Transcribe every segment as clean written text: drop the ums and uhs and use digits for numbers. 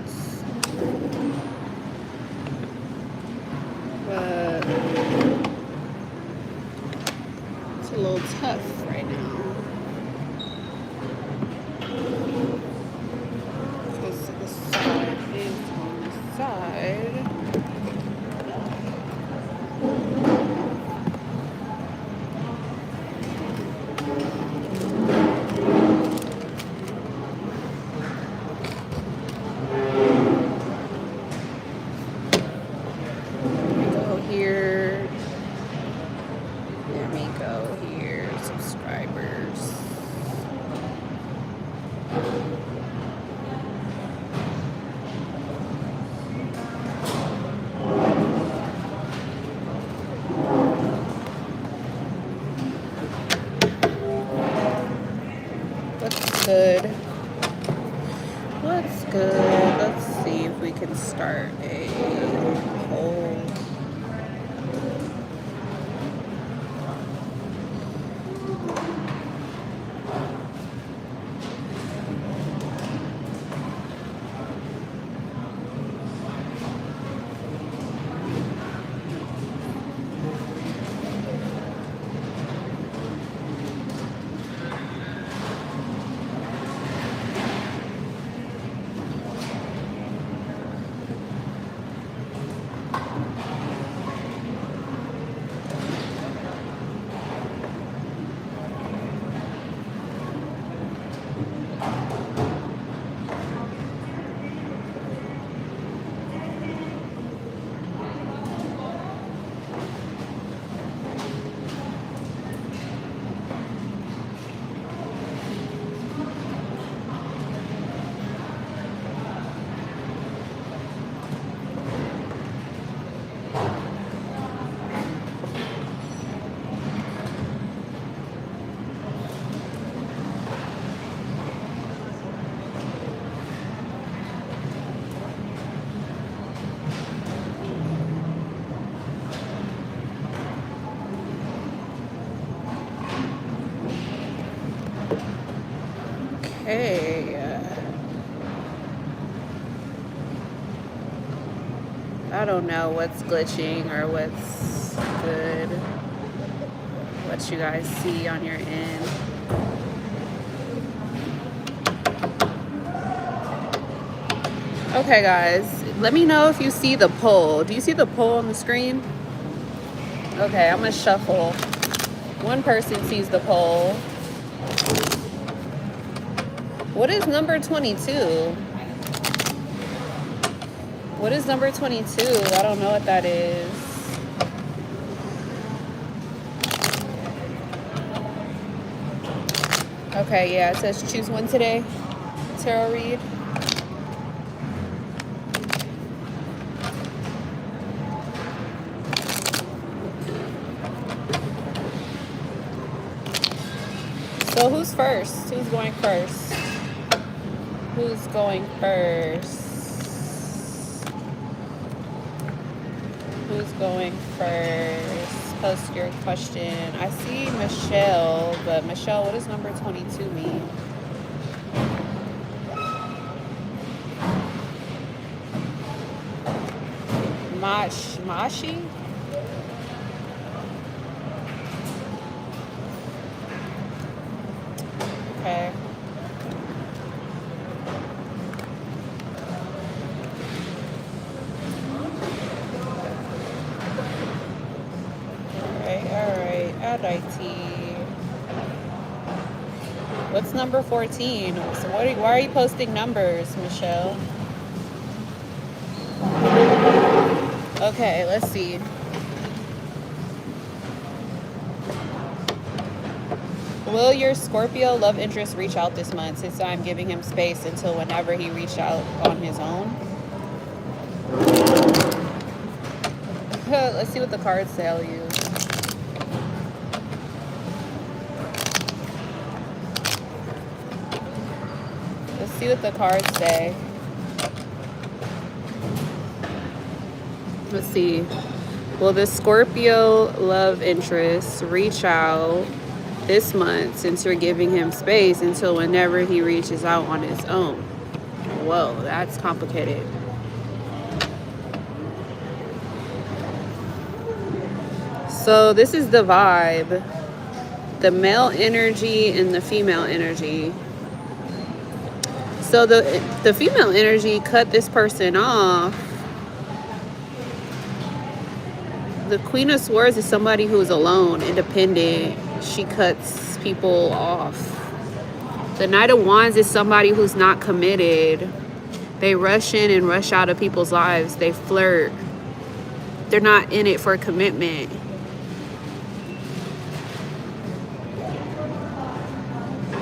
cards. But it's a little tough right now. Because the side is on the side. Good. What's good? Let's see if we can start a poll. Okay. I don't know what's glitching or what's good. What you guys see on your end. Okay, guys. Let me know if you see the poll. Do you see the poll on the screen? Okay, I'm going to shuffle. One person sees the poll. What is number 22? What is number 22? I don't know what that is. Okay, yeah, it says choose one today. Tarot read. So who's first? Who's going first? Who's going first? Who's going first? Post your question. I see Michelle, but Michelle, what does number 22 mean? Mashi? Okay. Alrighty. What's number 14? So why are you posting numbers, Michelle? Okay, let's see. Will your Scorpio love interest reach out this month, since I'm giving him space until whenever he reach out on his own? Let's see what the cards tell you. Let's see what the cards say. Let's see. Will the Scorpio love interest reach out this month, since you're giving him space until whenever he reaches out on his own? Whoa, that's complicated. So this is the vibe. The male energy and the female energy. So the female energy cut this person off. The Queen of Swords is somebody who's alone, independent. She cuts people off. The Knight of Wands is somebody who's not committed. They rush in and rush out of people's lives. They flirt. They're not in it for commitment.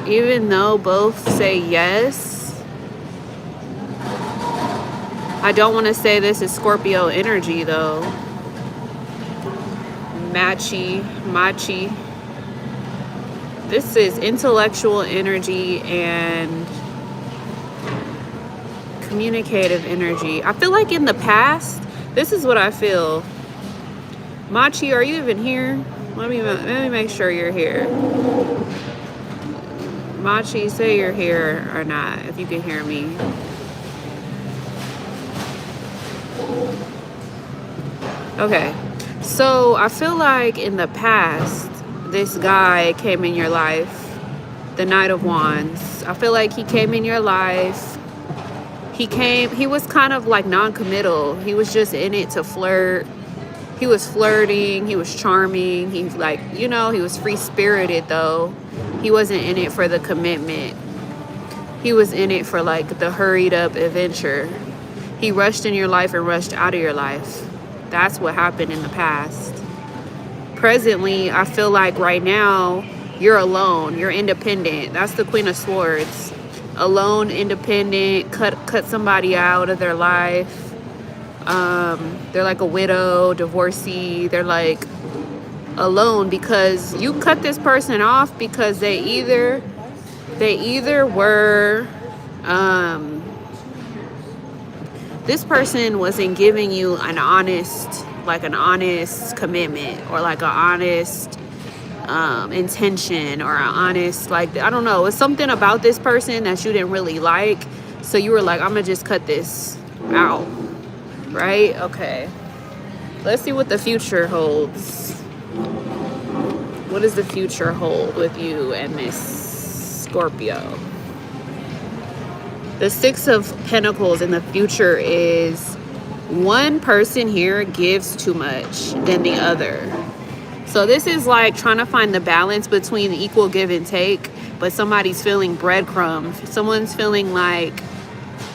Even though both say yes, I don't want to say this is Scorpio energy though. Machi. This is intellectual energy and communicative energy. I feel like in the past, this is what I feel. Machi, are you even here? Let me make sure you're here. Machi, say you're here or not, if you can hear me. Okay, so I feel like in the past, this guy came in your life, the Knight of Wands. I feel like he came in your life. He was kind of like non-committal. He was just in it to flirt. He was flirting. He was charming. He like, he was free-spirited though. He wasn't in it for the commitment. He was in it for like the hurried up adventure. He rushed in your life and rushed out of your life. That's what happened in the past. Presently, I feel like right now, you're alone. You're independent. That's the Queen of Swords. Alone, independent, cut somebody out of their life. They're like a widow, divorcee. They're like alone because you cut this person off because they either were this person wasn't giving you an honest commitment or like an honest intention or an honest, like, I don't know, it's something about this person that you didn't really like, so you were like, I'm gonna just cut this out, right? Okay, let's see what the future holds. What does the future hold with you and this Scorpio? The Six of Pentacles in the future is one person here gives too much than the other. So this is like trying to find the balance between equal give and take, but somebody's feeling breadcrumbs. Someone's feeling like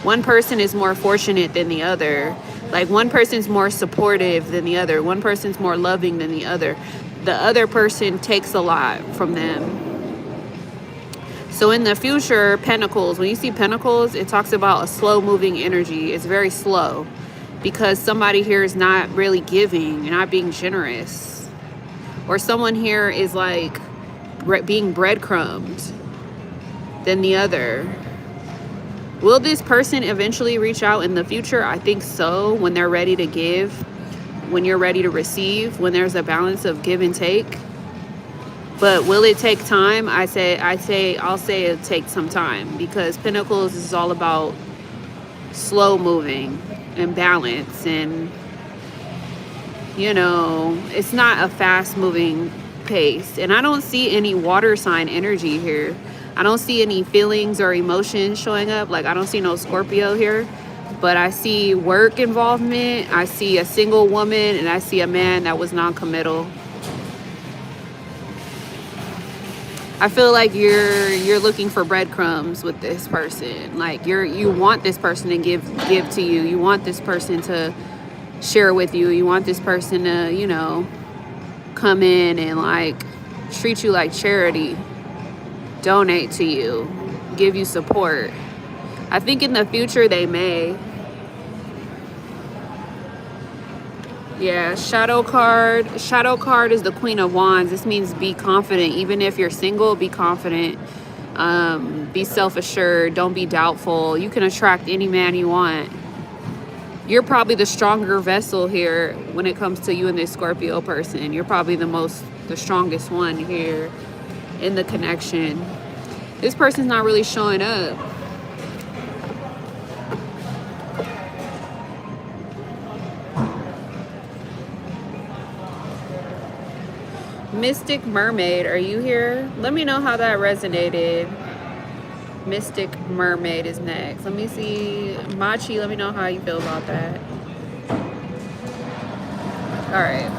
one person is more fortunate than the other. Like one person's more supportive than the other. One person's more loving than the other. The other person takes a lot from them. So in the future, Pentacles, when you see Pentacles, it talks about a slow moving energy. It's very slow because somebody here is not really giving, not being generous. Or someone here is like being breadcrumbed than the other. Will this person eventually reach out in the future? I think so, when they're ready to give, when you're ready to receive, when there's a balance of give and take. But will it take time? I'll say it'll take some time because Pentacles is all about slow moving and balance, and it's not a fast moving pace. And I don't see any water sign energy here. I don't see any feelings or emotions showing up. Like, I don't see no Scorpio here, but I see work involvement. I see a single woman, and I see a man that was non-committal. I feel like you're looking for breadcrumbs with this person. Like you want this person to give to you. You want this person to share with you. You want this person to, come in and like treat you like charity, donate to you, give you support. I think in the future they may. Yeah, shadow card. Shadow card is the Queen of Wands. This means be confident. Even if you're single, be confident. Be self-assured. Don't be doubtful. You can attract any man you want. You're probably the stronger vessel here when it comes to you and this Scorpio person. You're probably the strongest one here in the connection. This person's not really showing up. Mystic Mermaid, are you here? Let me know how that resonated. Mystic Mermaid is next. Let me see. Machi, let me know how you feel about that. All right.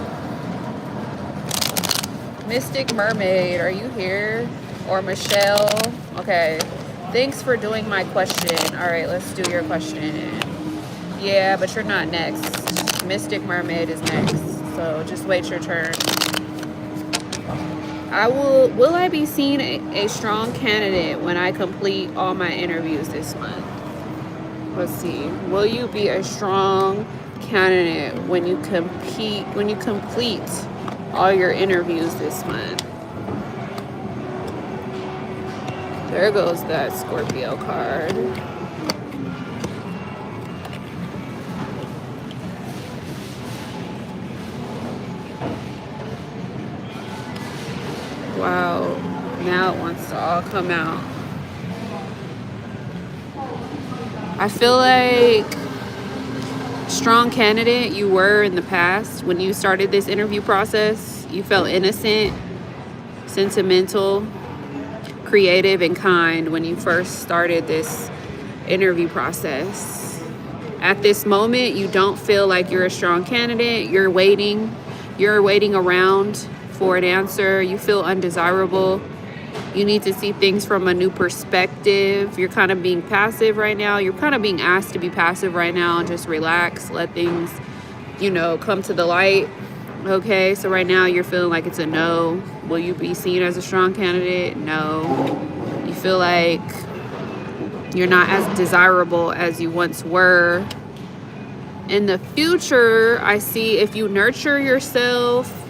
Mystic Mermaid, are you here? Or Michelle? Okay. Thanks for doing my question. All right, let's do your question. Yeah, but you're not next. Mystic Mermaid is next. So just wait your turn. Will I be seen a strong candidate when I complete all my interviews this month? Let's see. Will you be a strong candidate when you complete all your interviews this month? There goes that Scorpio card. Wow, now it wants to all come out. I feel like strong candidate you were in the past when you started this interview process. You felt innocent, sentimental, creative, and kind when you first started this interview process. At this moment, you don't feel like you're a strong candidate. You're waiting around for an answer. You feel undesirable. You need to see things from a new perspective. You're kind of being passive right now. You're kind of being asked to be passive right now and just relax, let things, come to the light. Okay, so right now you're feeling like it's a no. Will you be seen as a strong candidate? No. You feel like you're not as desirable as you once were. In the future, I see if you nurture yourself,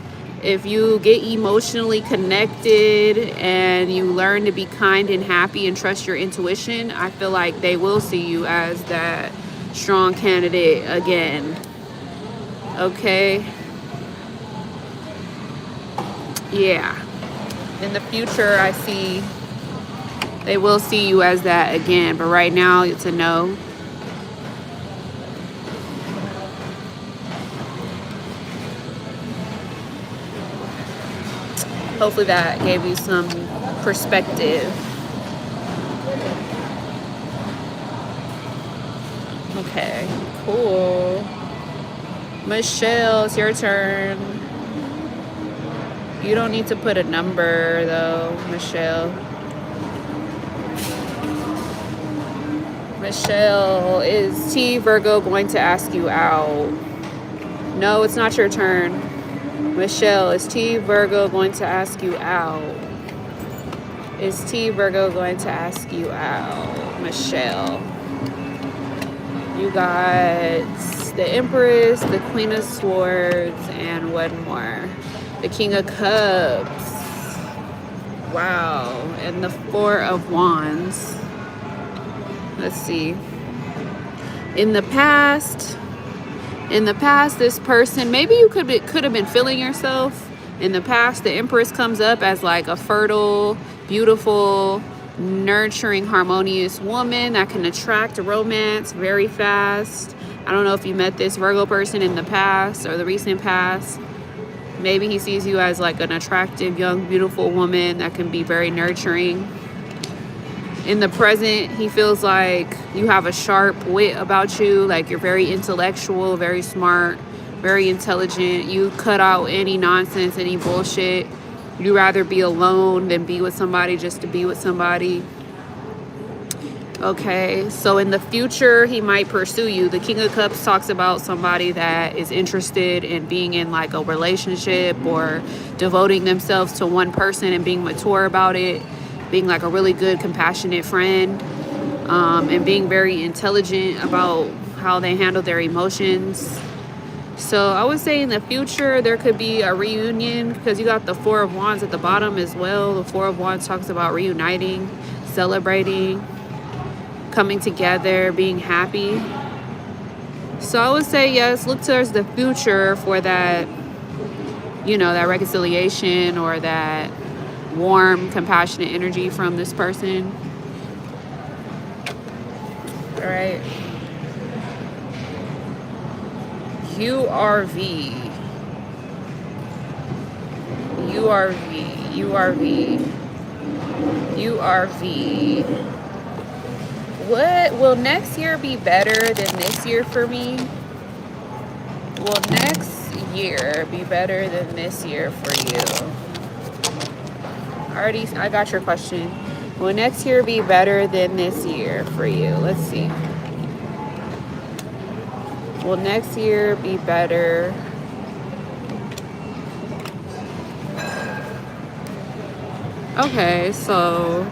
if you get emotionally connected and you learn to be kind and happy and trust your intuition, I feel like they will see you as that strong candidate again. Okay. Yeah. In the future, I see they will see you as that again, but right now it's a no. Hopefully that gave you some perspective. Okay, cool. Michelle, it's your turn. You don't need to put a number though, Michelle. Michelle, is T Virgo going to ask you out? No, it's not your turn. Michelle, is T Virgo going to ask you out? Is T Virgo going to ask you out? Michelle. You got the Empress, the Queen of Swords, and one more. The King of Cups. Wow. And the Four of Wands. Let's see. In the past, this person, maybe you could have been feeling yourself. In the past, the Empress comes up as like a fertile, beautiful, nurturing, harmonious woman that can attract romance very fast. I don't know if you met this Virgo person in the past or the recent past. Maybe he sees you as like an attractive, young, beautiful woman that can be very nurturing. In the present, he feels like you have a sharp wit about you, like you're very intellectual, very smart, very intelligent. You cut out any nonsense, any bullshit. You'd rather be alone than be with somebody just to be with somebody. Okay, so in the future, he might pursue you. The King of Cups talks about somebody that is interested in being in like a relationship or devoting themselves to one person and being mature about it. Being like a really good, compassionate friend, and being very intelligent about how they handle their emotions. So I would say in the future, there could be a reunion because you got the Four of Wands at the bottom as well. The Four of Wands talks about reuniting, celebrating, coming together, being happy. So I would say, yes, look towards the future for that, that reconciliation or that warm, compassionate energy from this person. All right. URV. What will next year be better than this year for me? Will next year be better than this year for you? I got your question. Will next year be better than this year for you? Let's see. Will next year be better? Okay, so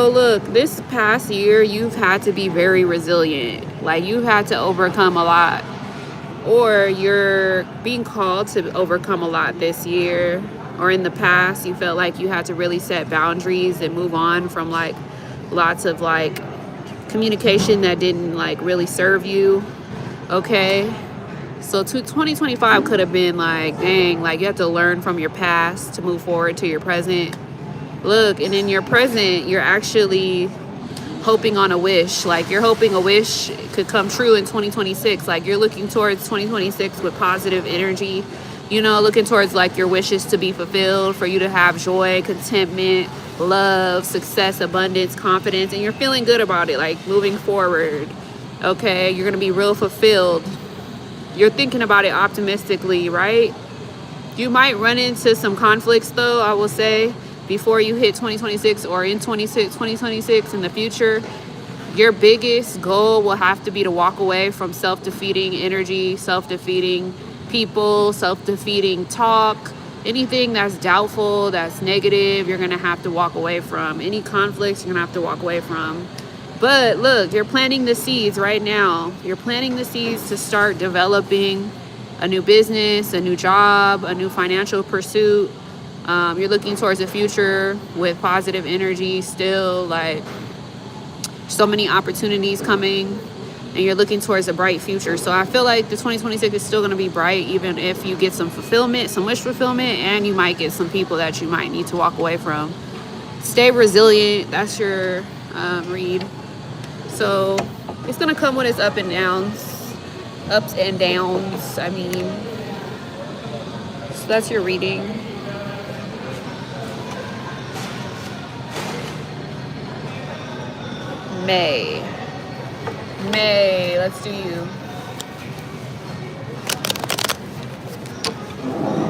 look, this past year you've had to be very resilient. Like, you've had to overcome a lot, or you're being called to overcome a lot this year, or in the past you felt like you had to really set boundaries and move on from like lots of like communication that didn't like really serve you. Okay, so 2025 could have been like, dang, like you have to learn from your past to move forward to your present. Look, and in your present, you're actually hoping on a wish. Like, you're hoping a wish could come true in 2026. Like, you're looking towards 2026 with positive energy, you know, looking towards like your wishes to be fulfilled, for you to have joy, contentment, love, success, abundance, confidence, and you're feeling good about it, like moving forward. Okay, you're gonna be real fulfilled. You're thinking about it optimistically, right? You might run into some conflicts though, I will say, before you hit 2026 or in 2026 in the future. Your biggest goal will have to be to walk away from self-defeating energy, self-defeating people, self-defeating talk. Anything that's doubtful, that's negative, you're gonna have to walk away from. Any conflicts, you're gonna have to walk away from. But look, you're planting the seeds right now. You're planting the seeds to start developing a new business, a new job, a new financial pursuit. You're looking towards the future with positive energy still, like so many opportunities coming, and you're looking towards a bright future. So I feel like the 2026 is still going to be bright, even if you get some fulfillment, some wish fulfillment, and you might get some people that you might need to walk away from. Stay resilient. That's your read. So it's going to come with its ups and downs. I mean, so that's your reading. May, let's do you.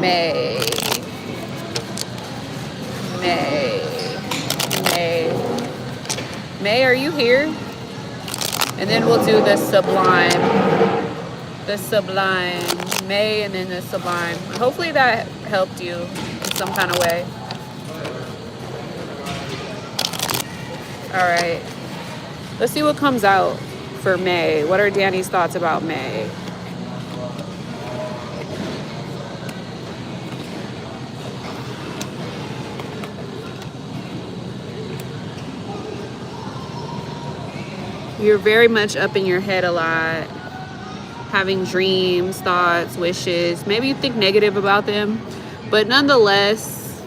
May, are you here? And then we'll do the sublime, May, and then the sublime. Hopefully that helped you in some kind of way. All right. Let's see what comes out for May. What are Danny's thoughts about May? You're very much up in your head a lot, having dreams, thoughts, wishes. Maybe you think negative about them, but nonetheless,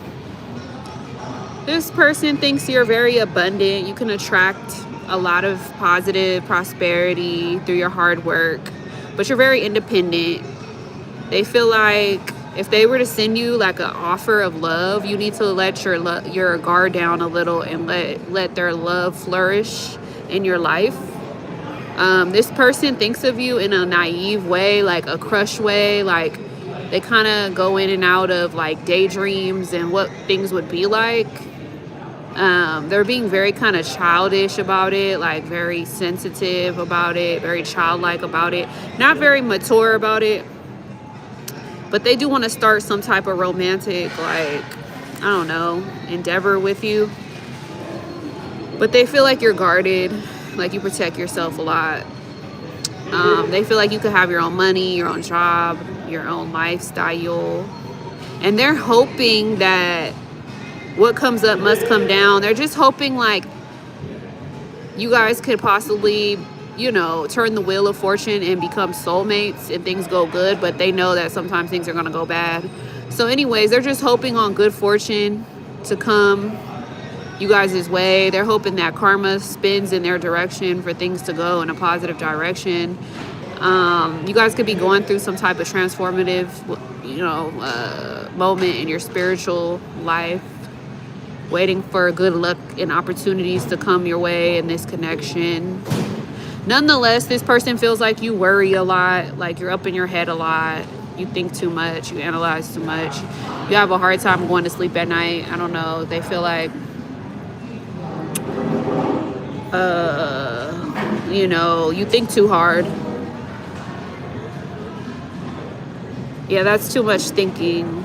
this person thinks you're very abundant. You can attract a lot of positive prosperity through your hard work, but you're very independent. They feel like if they were to send you like an offer of love, you need to let your guard down a little and let their love flourish in your life. This person thinks of you in a naive way, like a crush way, like they kind of go in and out of like daydreams and what things would be like. They're being very kind of childish about it, like very sensitive about it, very childlike about it, not very mature about it. But they do want to start some type of romantic, like, I don't know, endeavor with you. But they feel like you're guarded, like you protect yourself a lot. They feel like you could have your own money, your own job, your own lifestyle. And they're hoping that what comes up must come down. They're just hoping like you guys could possibly, you know, turn the wheel of fortune and become soulmates and things go good, but they know that sometimes things are going to go bad. So anyways, they're just hoping on good fortune to come you guys' way. They're hoping that karma spins in their direction for things to go in a positive direction. You guys could be going through some type of transformative, moment in your spiritual life, waiting for good luck and opportunities to come your way in this connection. Nonetheless, this person feels like you worry a lot, like you're up in your head a lot. You think too much, you analyze too much. You have a hard time going to sleep at night. I don't know. They feel like, you think too hard. Yeah, that's too much thinking.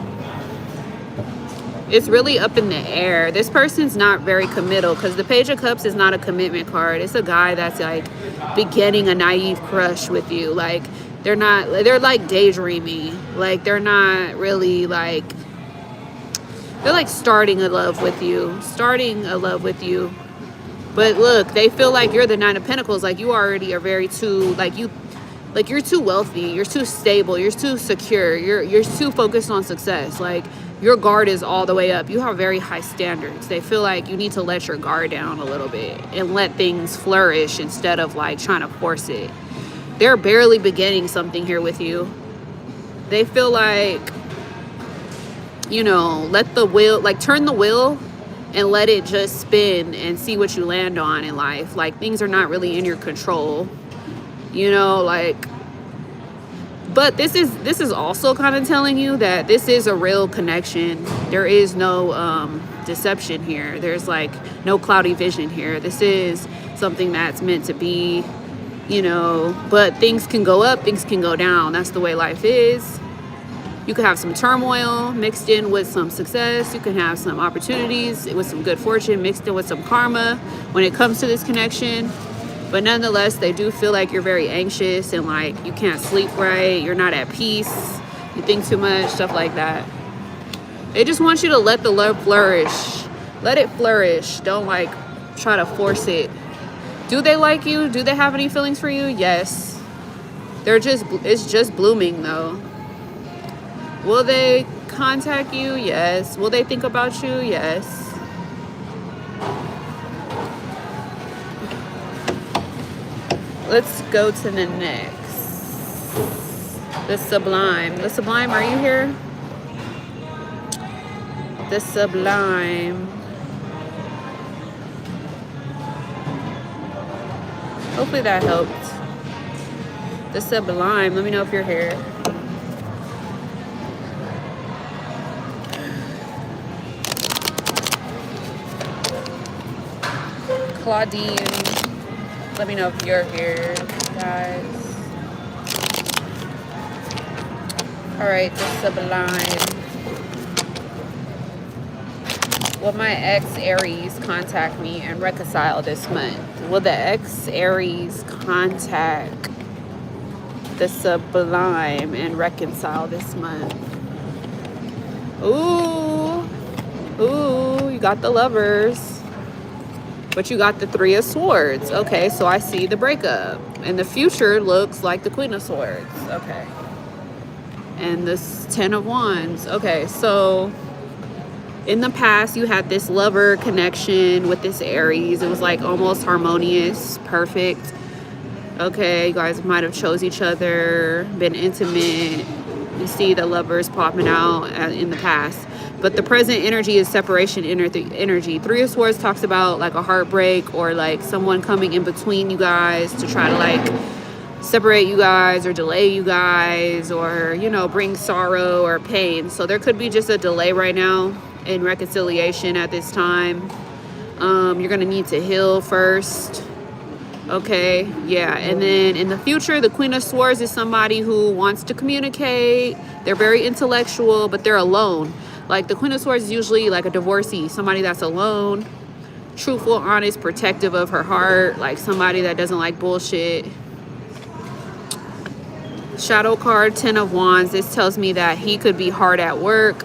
It's really up in the air. This person's not very committal because the Page of Cups is not a commitment card. It's a guy that's like beginning a naive crush with you. Like they're like daydreaming. Like they're not really like, they're like starting a love with you. But look, they feel like you're the Nine of Pentacles. Like you already are very too, you're too wealthy. You're too stable. You're too secure. You're too focused on success. Like your guard is all the way up. You have very high standards. They feel like you need to let your guard down a little bit and let things flourish instead of like trying to force it. They're barely beginning something here with you. They feel like, let the wheel, like turn the wheel and let it just spin and see what you land on in life. Like things are not really in your control, but this is also kind of telling you that this is a real connection. There is no deception here. There's like no cloudy vision here. This is something that's meant to be, but things can go up, things can go down. That's the way life is. You could have some turmoil mixed in with some success. You can have some opportunities with some good fortune mixed in with some karma when it comes to this connection. But nonetheless, they do feel like you're very anxious and like you can't sleep right. You're not at peace. You think too much, stuff like that. They just want you to let the love flourish. Let it flourish. Don't like try to force it. Do they like you? Do they have any feelings for you? Yes. It's just blooming though. Will they contact you? Yes. Will they think about you? Yes. Let's go to the next. The Sublime. The Sublime, are you here? The Sublime. Hopefully that helped. The Sublime. Let me know if you're here. Claudine. Let me know if you're here, guys. All right, the Sublime. Will my ex-Aries contact me and reconcile this month? Will the ex-Aries contact the Sublime and reconcile this month? Ooh, you got the Lovers. But you got the Three of Swords. Okay, so I see the breakup. And the future looks like the Queen of Swords. Okay. And this 10 of Wands. Okay, so in the past, you had this lover connection with this Aries. It was like almost harmonious, perfect. Okay, you guys might have chose each other, been intimate. You see the Lovers popping out in the past. But the present energy is separation energy. Three of Swords talks about like a heartbreak or like someone coming in between you guys to try to like separate you guys or delay you guys or, bring sorrow or pain. So there could be just a delay right now in reconciliation at this time. You're going to need to heal first. Okay, yeah. And then in the future, the Queen of Swords is somebody who wants to communicate. They're very intellectual, but they're alone. Like the Queen of Swords is usually like a divorcee, somebody that's alone, truthful, honest, protective of her heart, like somebody that doesn't like bullshit. Shadow card, 10 of Wands. This tells me that he could be hard at work,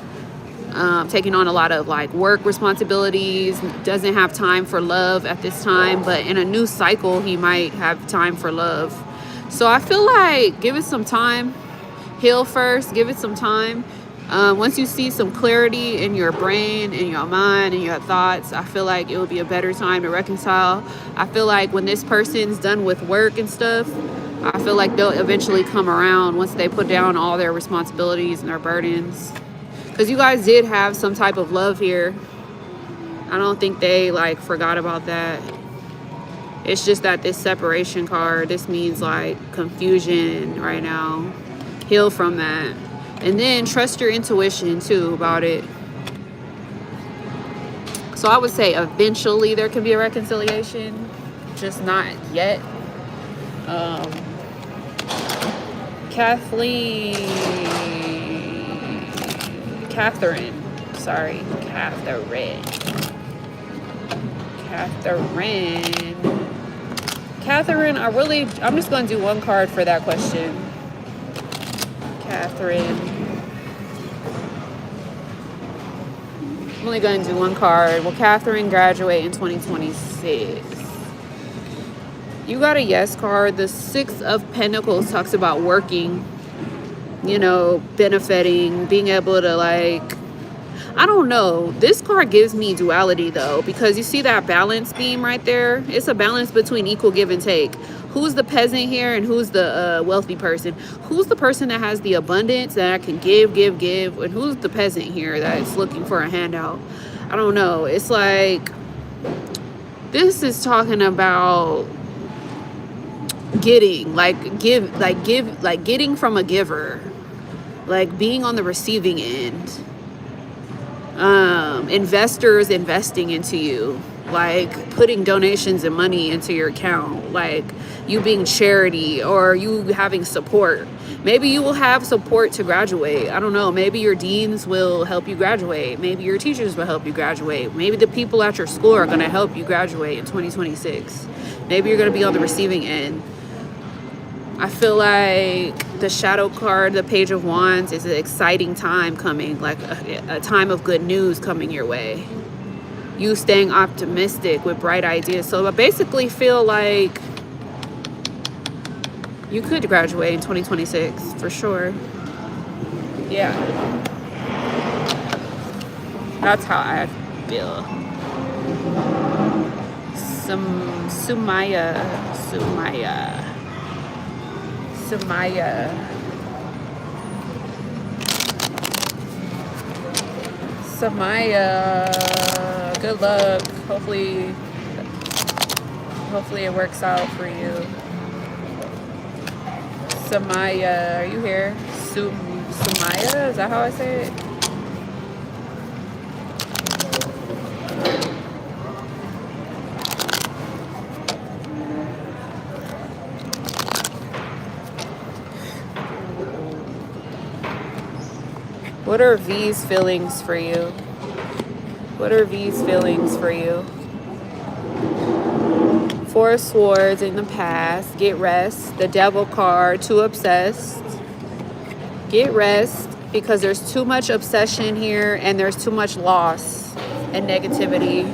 taking on a lot of like work responsibilities, doesn't have time for love at this time, but in a new cycle, he might have time for love. So I feel like give it some time. Heal first, give it some time. Once you see some clarity in your brain, in your mind, in your thoughts, I feel like it will be a better time to reconcile. I feel like when this person's done with work and stuff, I feel like they'll eventually come around once they put down all their responsibilities and their burdens. Because you guys did have some type of love here. I don't think they like forgot about that. It's just that this separation card, this means like confusion right now. Heal from that. And then trust your intuition too about it. So I would say eventually there could be a reconciliation, just not yet. Catherine, I'm just going to do one card for that question. Catherine. I'm only going to do one card. Will Catherine graduate in 2026? You got a yes card. The Six of Pentacles talks about working, you know, benefiting, being able to like, I don't know. This card gives me duality though, because you see that balance beam right there? It's a balance between equal give and take. Who's the peasant here and who's the wealthy person? Who's the person that has the abundance that can give, and who's the peasant here that's looking for a handout? I don't know. It's like, this is talking about getting, getting from a giver, like being on the receiving end. Investors investing into you, like putting donations and money into your account, like you being charity or you having support. Maybe you will have support to graduate. I don't know. Maybe your deans will help you graduate. Maybe your teachers will help you graduate. Maybe the people at your school are going to help you graduate in 2026. Maybe you're going to be on the receiving end. I feel like the shadow card, the Page of Wands, is an exciting time coming, like a time of good news coming your way. You staying optimistic with bright ideas. So I basically feel like you could graduate in 2026 for sure. Yeah. That's how I feel. Sumaya. Good luck. Hopefully it works out for you. Samaya, are you here? Sumaya, is that how I say it? What are V's feelings for you? What are V's feelings for you? Four of Swords in the past. Get rest. The Devil card. Too obsessed. Get rest because there's too much obsession here and there's too much loss and negativity.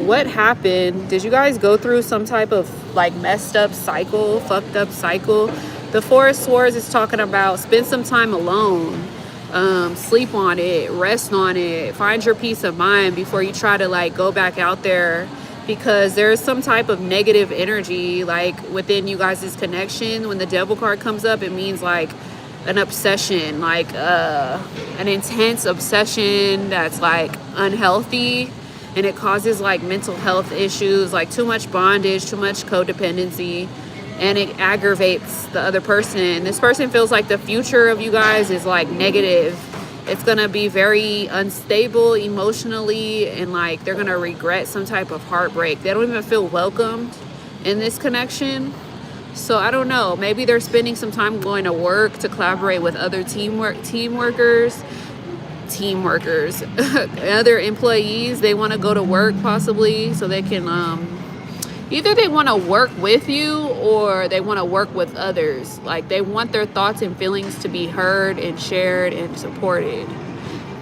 What happened? Did you guys go through some type of like messed up cycle, fucked up cycle? The Four of Swords is talking about spend some time alone. Sleep on it, rest on it, find your peace of mind before you try to like go back out there, because there's some type of negative energy like within you guys' connection. When the Devil card comes up, it means like an obsession, like an intense obsession that's like unhealthy, and it causes like mental health issues, like too much bondage, too much codependency, and it aggravates the other person. This person feels like the future of you guys is like negative. It's gonna be very unstable emotionally, and like they're gonna regret some type of heartbreak. They don't even feel welcomed in this connection. So I don't know, maybe they're spending some time going to work to collaborate with other team workers, other employees. They want to go to work possibly so they can either they want to work with you or they want to work with others. Like they want their thoughts and feelings to be heard and shared and supported.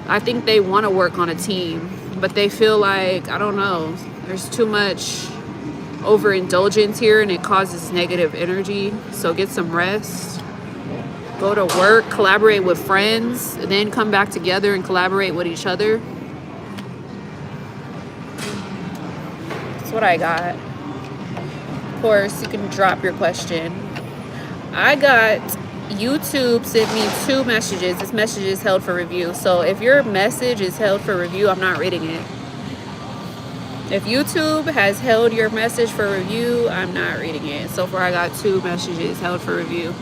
I think they want to work on a team, but they feel like, I don't know, there's too much overindulgence here and it causes negative energy. So get some rest, go to work, collaborate with friends, and then come back together and collaborate with each other. That's what I got. Of course, you can drop your question. I got YouTube sent me 2 messages. This message is held for review. So if your message is held for review, I'm not reading it. If YouTube has held your message for review, I'm not reading it. So far, I got 2 messages held for review.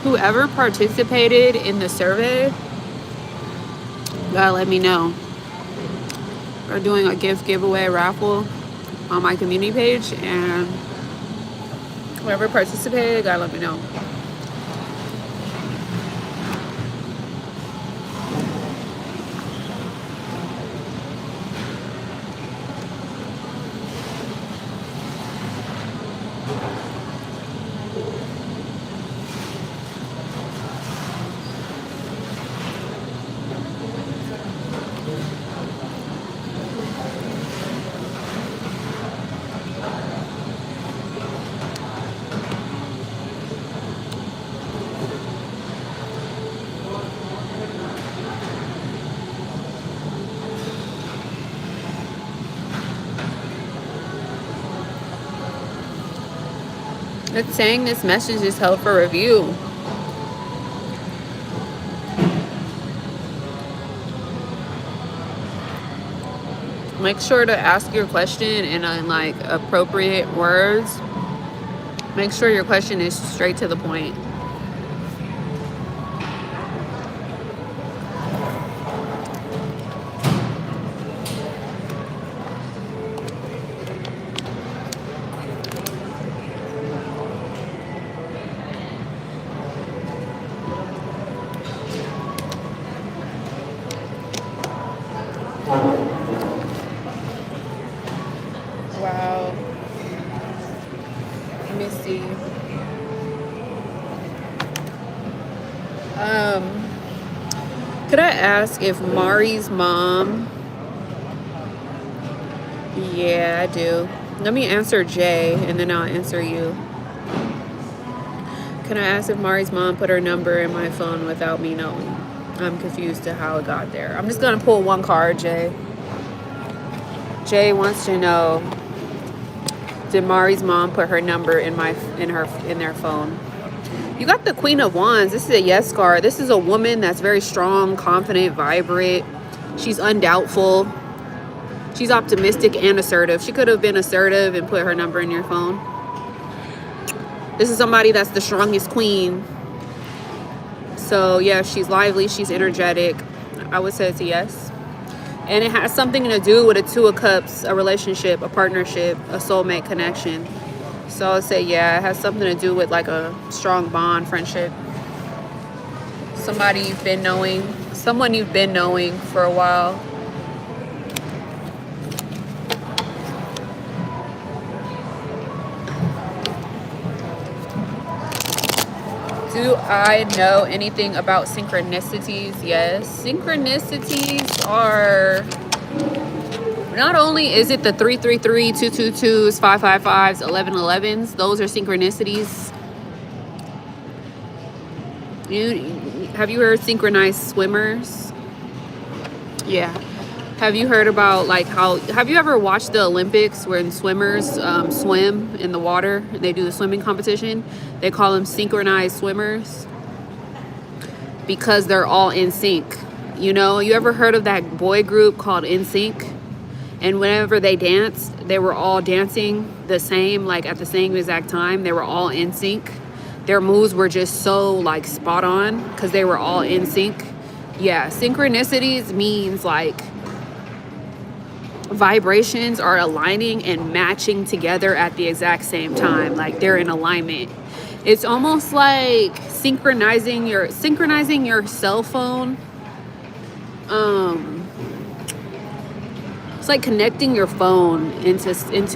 Whoever participated in the survey, gotta let me know. We're doing a gift giveaway raffle on my community page, and whoever participated, gotta let me know. It's saying this message is held for review. Make sure to ask your question in like appropriate words. Make sure your question is straight to the point. Wow. Let me see. Could I ask if Mari's mom? Yeah, I do. Let me answer Jay, and then I'll answer you. Can I ask if Mari's mom put her number in my phone without me knowing? I'm confused to how it got there. I'm just gonna pull one card, Jay. Jay wants to know, did Mari's mom put her number in their phone? You got the Queen of Wands. This is a yes card. This is a woman that's very strong, confident, vibrant. She's undoubtful. She's optimistic and assertive. She could have been assertive and put her number in your phone. This is somebody that's the strongest queen. So yeah, she's lively, she's energetic. I would say it's a yes. And it has something to do with a 2 of Cups, a relationship, a partnership, a soulmate connection. So I'll say, yeah, it has something to do with like a strong bond, friendship. Somebody you've been knowing, someone you've been knowing for a while. Do I know anything about synchronicities? Yes. Synchronicities are... Not only is it the 333, 222s, 555s, 1111s, those are synchronicities. Have you heard synchronized swimmers? Yeah. Have you heard about like have you ever watched the Olympics when swimmers swim in the water? They do the swimming competition. They call them synchronized swimmers because they're all in sync. You know, you ever heard of that boy group called NSYNC? And whenever they danced, they were all dancing the same, like at the same exact time. They were all in sync. Their moves were just so like spot on because they were all in sync. Yeah, synchronicities means like vibrations are aligning and matching together at the exact same time. Like they're in alignment. It's almost like synchronizing your cell phone. It's like connecting your phone into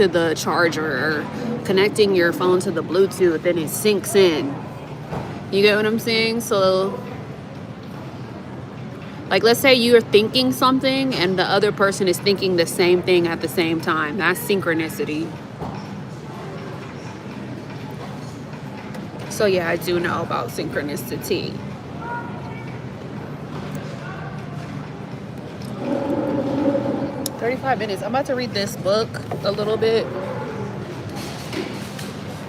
the charger, or connecting your phone to the Bluetooth, and it syncs in. You get what I'm saying? So Like, let's say you're thinking something and the other person is thinking the same thing at the same time. That's synchronicity. So yeah, I do know about synchronicity. $35. I'm about to read this book a little bit.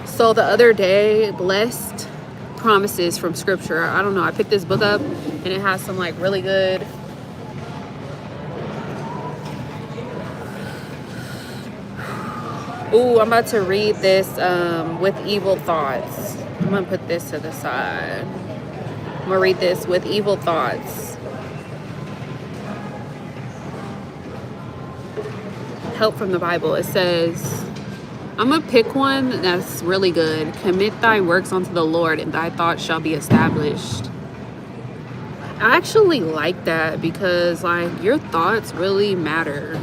So the other day, Blessed Promises from Scripture. I don't know. I picked this book up and it has some like really good I'm about to read this with evil thoughts. I'm gonna put this to the side. I'm gonna read this with evil thoughts. Help from the Bible. It says, I'm gonna pick one that's really good. Commit thy works unto the Lord, and thy thoughts shall be established. I actually like that because like your thoughts really matter.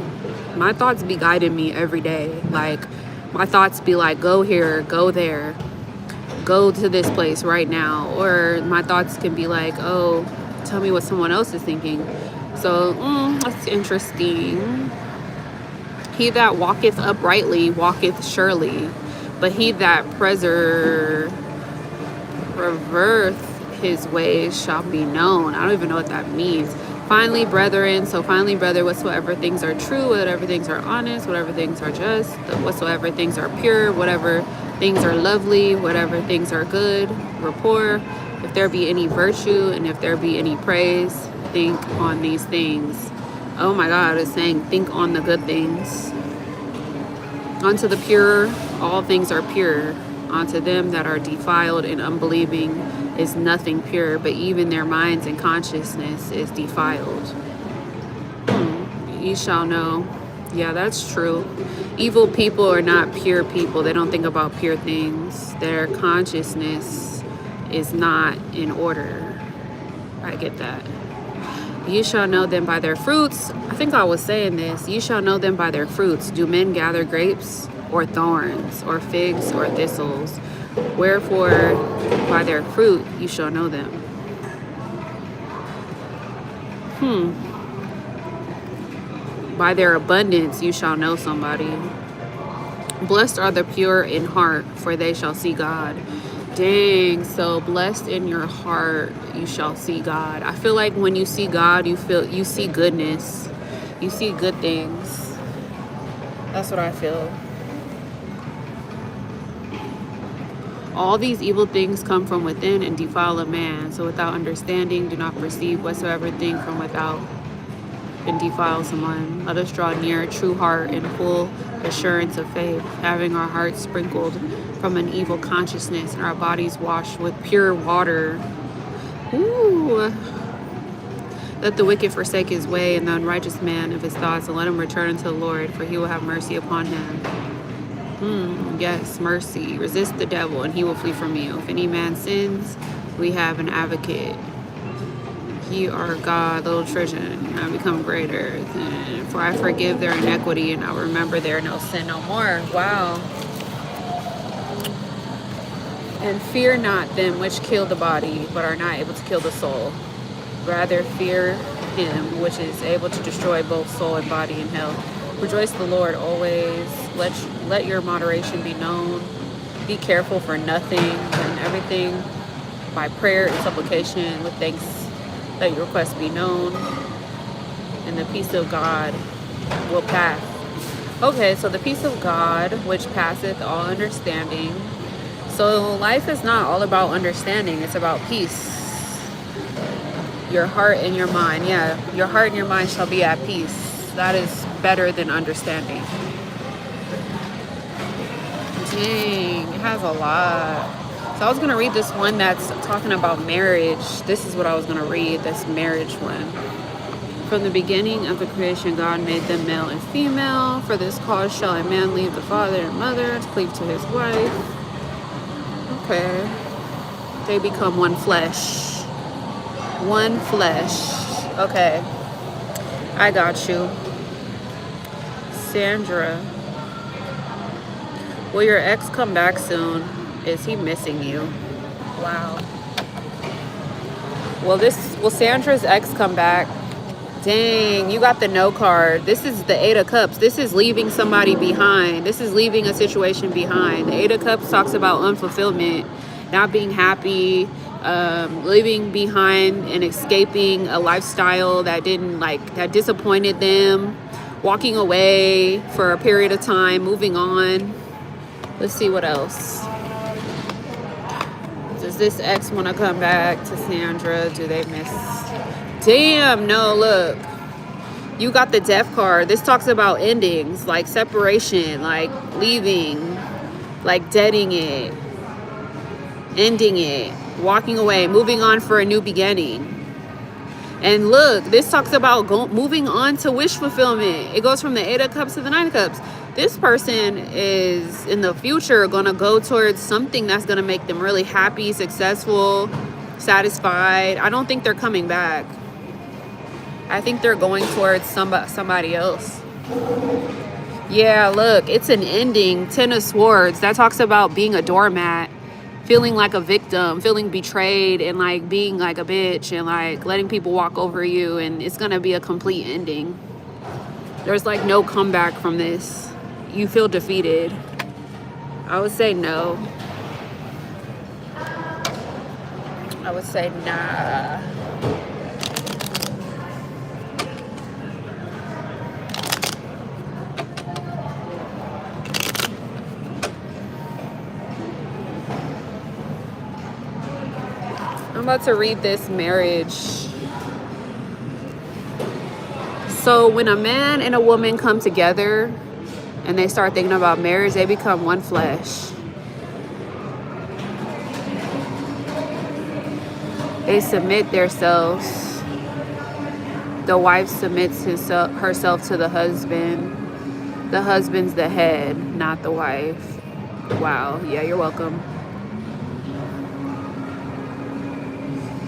My thoughts be guiding me every day. Like my thoughts be like, go here, go there, go to this place right now. Or my thoughts can be like, oh, tell me what someone else is thinking. So that's interesting. He that walketh uprightly walketh surely, but he that preserveth his ways shall be known. I don't even know what that means. Finally, brethren, whatsoever things are true, whatever things are honest, whatever things are just, whatsoever things are pure, whatever things are lovely, whatever things are good, rapport, if there be any virtue and if there be any praise, think on these things. Oh my God, it's saying think on the good things. Unto the pure, all things are pure. Unto them that are defiled and unbelieving is nothing pure, but even their minds and consciousness is defiled. Ye shall know. Yeah, that's true. Evil people are not pure people. They don't think about pure things. Their consciousness is not in order. I get that. You shall know them by their fruits. I think I was saying this. You shall know them by their fruits. Do men gather grapes or thorns or figs or thistles? Wherefore, by their fruit you shall know them. By their abundance you shall know somebody. Blessed are the pure in heart, for they shall see God. Dang, so blessed in your heart, you shall see God. I feel like when you see God, you see goodness. You see good things. That's what I feel. All these evil things come from within and defile a man. So without understanding, do not perceive whatsoever thing from without and defile someone. Let us draw near, true heart and full assurance of faith, having our hearts sprinkled from an evil consciousness and our bodies washed with pure water. Ooh. Let the wicked forsake his way and the unrighteous man of his thoughts, and let him return unto the Lord, for he will have mercy upon him. Yes, mercy. Resist the devil and he will flee from you. If any man sins, we have an advocate. Ye are God, little children, I become greater. For I forgive their iniquity and I remember their no sin no more. Wow. And fear not them which kill the body, but are not able to kill the soul. Rather fear him which is able to destroy both soul and body in hell. Rejoice in the Lord always. Let your moderation be known. Be careful for nothing, but in everything by prayer and supplication with thanks let your requests be known, and the peace of God will pass. Okay, so the peace of God which passeth all understanding. So life is not all about understanding, it's about peace. Your heart and your mind, yeah, your heart and your mind shall be at peace. That is better than understanding. Dang, it has a lot. So I was going to read this one that's talking about marriage. This is what I was going to read, this marriage one. From the beginning of the creation, God made them male and female. For this cause shall a man leave the father and mother to cleave to his wife. Okay. They become one flesh. One flesh. Okay. I got you. Sandra. Will your ex come back soon? Is he missing you? Wow. Will Sandra's ex come back? Dang, you got the no card. This is the Eight of Cups. This is leaving somebody behind. This is leaving a situation behind. The Eight of Cups talks about unfulfillment, not being happy, leaving behind and escaping a lifestyle that that disappointed them, walking away for a period of time, moving on. Let's see what else. Does this ex want to come back to Sandra? Do they miss? Damn, no, look. You got the Death card. This talks about endings, like separation, like leaving, like deading it, ending it, walking away, moving on for a new beginning. And look, this talks about moving on to wish fulfillment. It goes from the Eight of Cups to the Nine of Cups. This person is in the future going to go towards something that's going to make them really happy, successful, satisfied. I don't think they're coming back. I think they're going towards somebody else. Yeah, look, it's an ending. Ten of Swords. That talks about being a doormat, feeling like a victim, feeling betrayed, and like being like a bitch and like letting people walk over you. And it's going to be a complete ending. There's like no comeback from this. You feel defeated. I would say no. I would say nah. I'm about to read this marriage. So when a man and a woman come together and they start thinking about marriage, they become one flesh. They submit themselves. The wife submits herself to the husband. The husband's the head, not the wife. Wow. Yeah, you're welcome.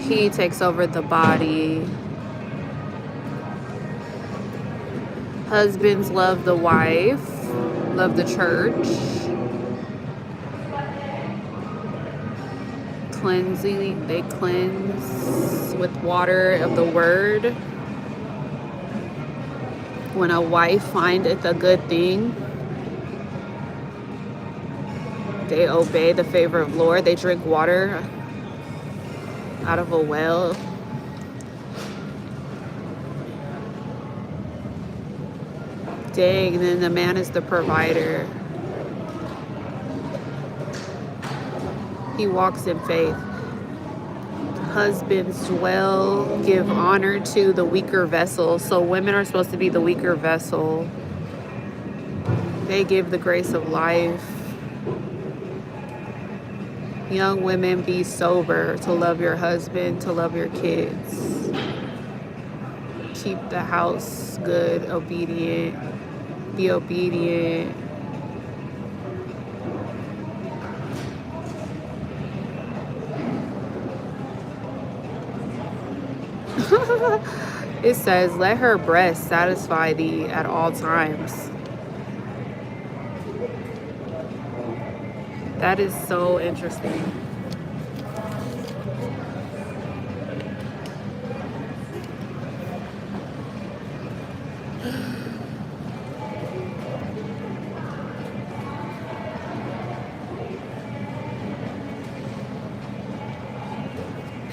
He takes over the body. Husbands love the wife, love the church. Cleansing, they cleanse with water of the word. When a wife findeth a good thing, they obey the favor of Lord. They drink water out of a well. Dang, then the man is the provider. He walks in faith. Husbands dwell, give honor to the weaker vessel. So women are supposed to be the weaker vessel. They give the grace of life. Young women, be sober, to love your husband, to love your kids. Keep the house good, obedient. Be obedient. It says, let her breast satisfy thee at all times. That is so interesting.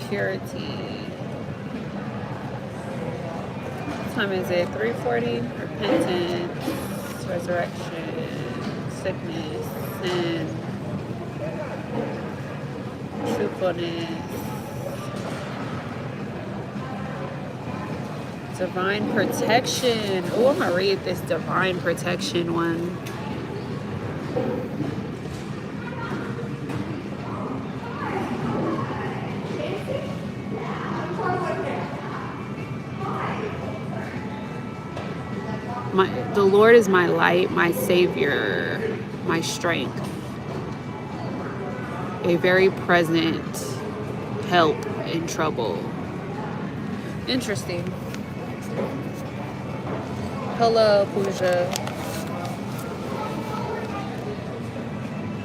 Purity. What time is it? 3:40. Repentance, resurrection, sickness, sin, truthfulness, divine protection. Oh, I'm gonna read this divine protection one. The Lord is my light, my savior, my strength, a very present help in trouble. Interesting. Hello, Pooja.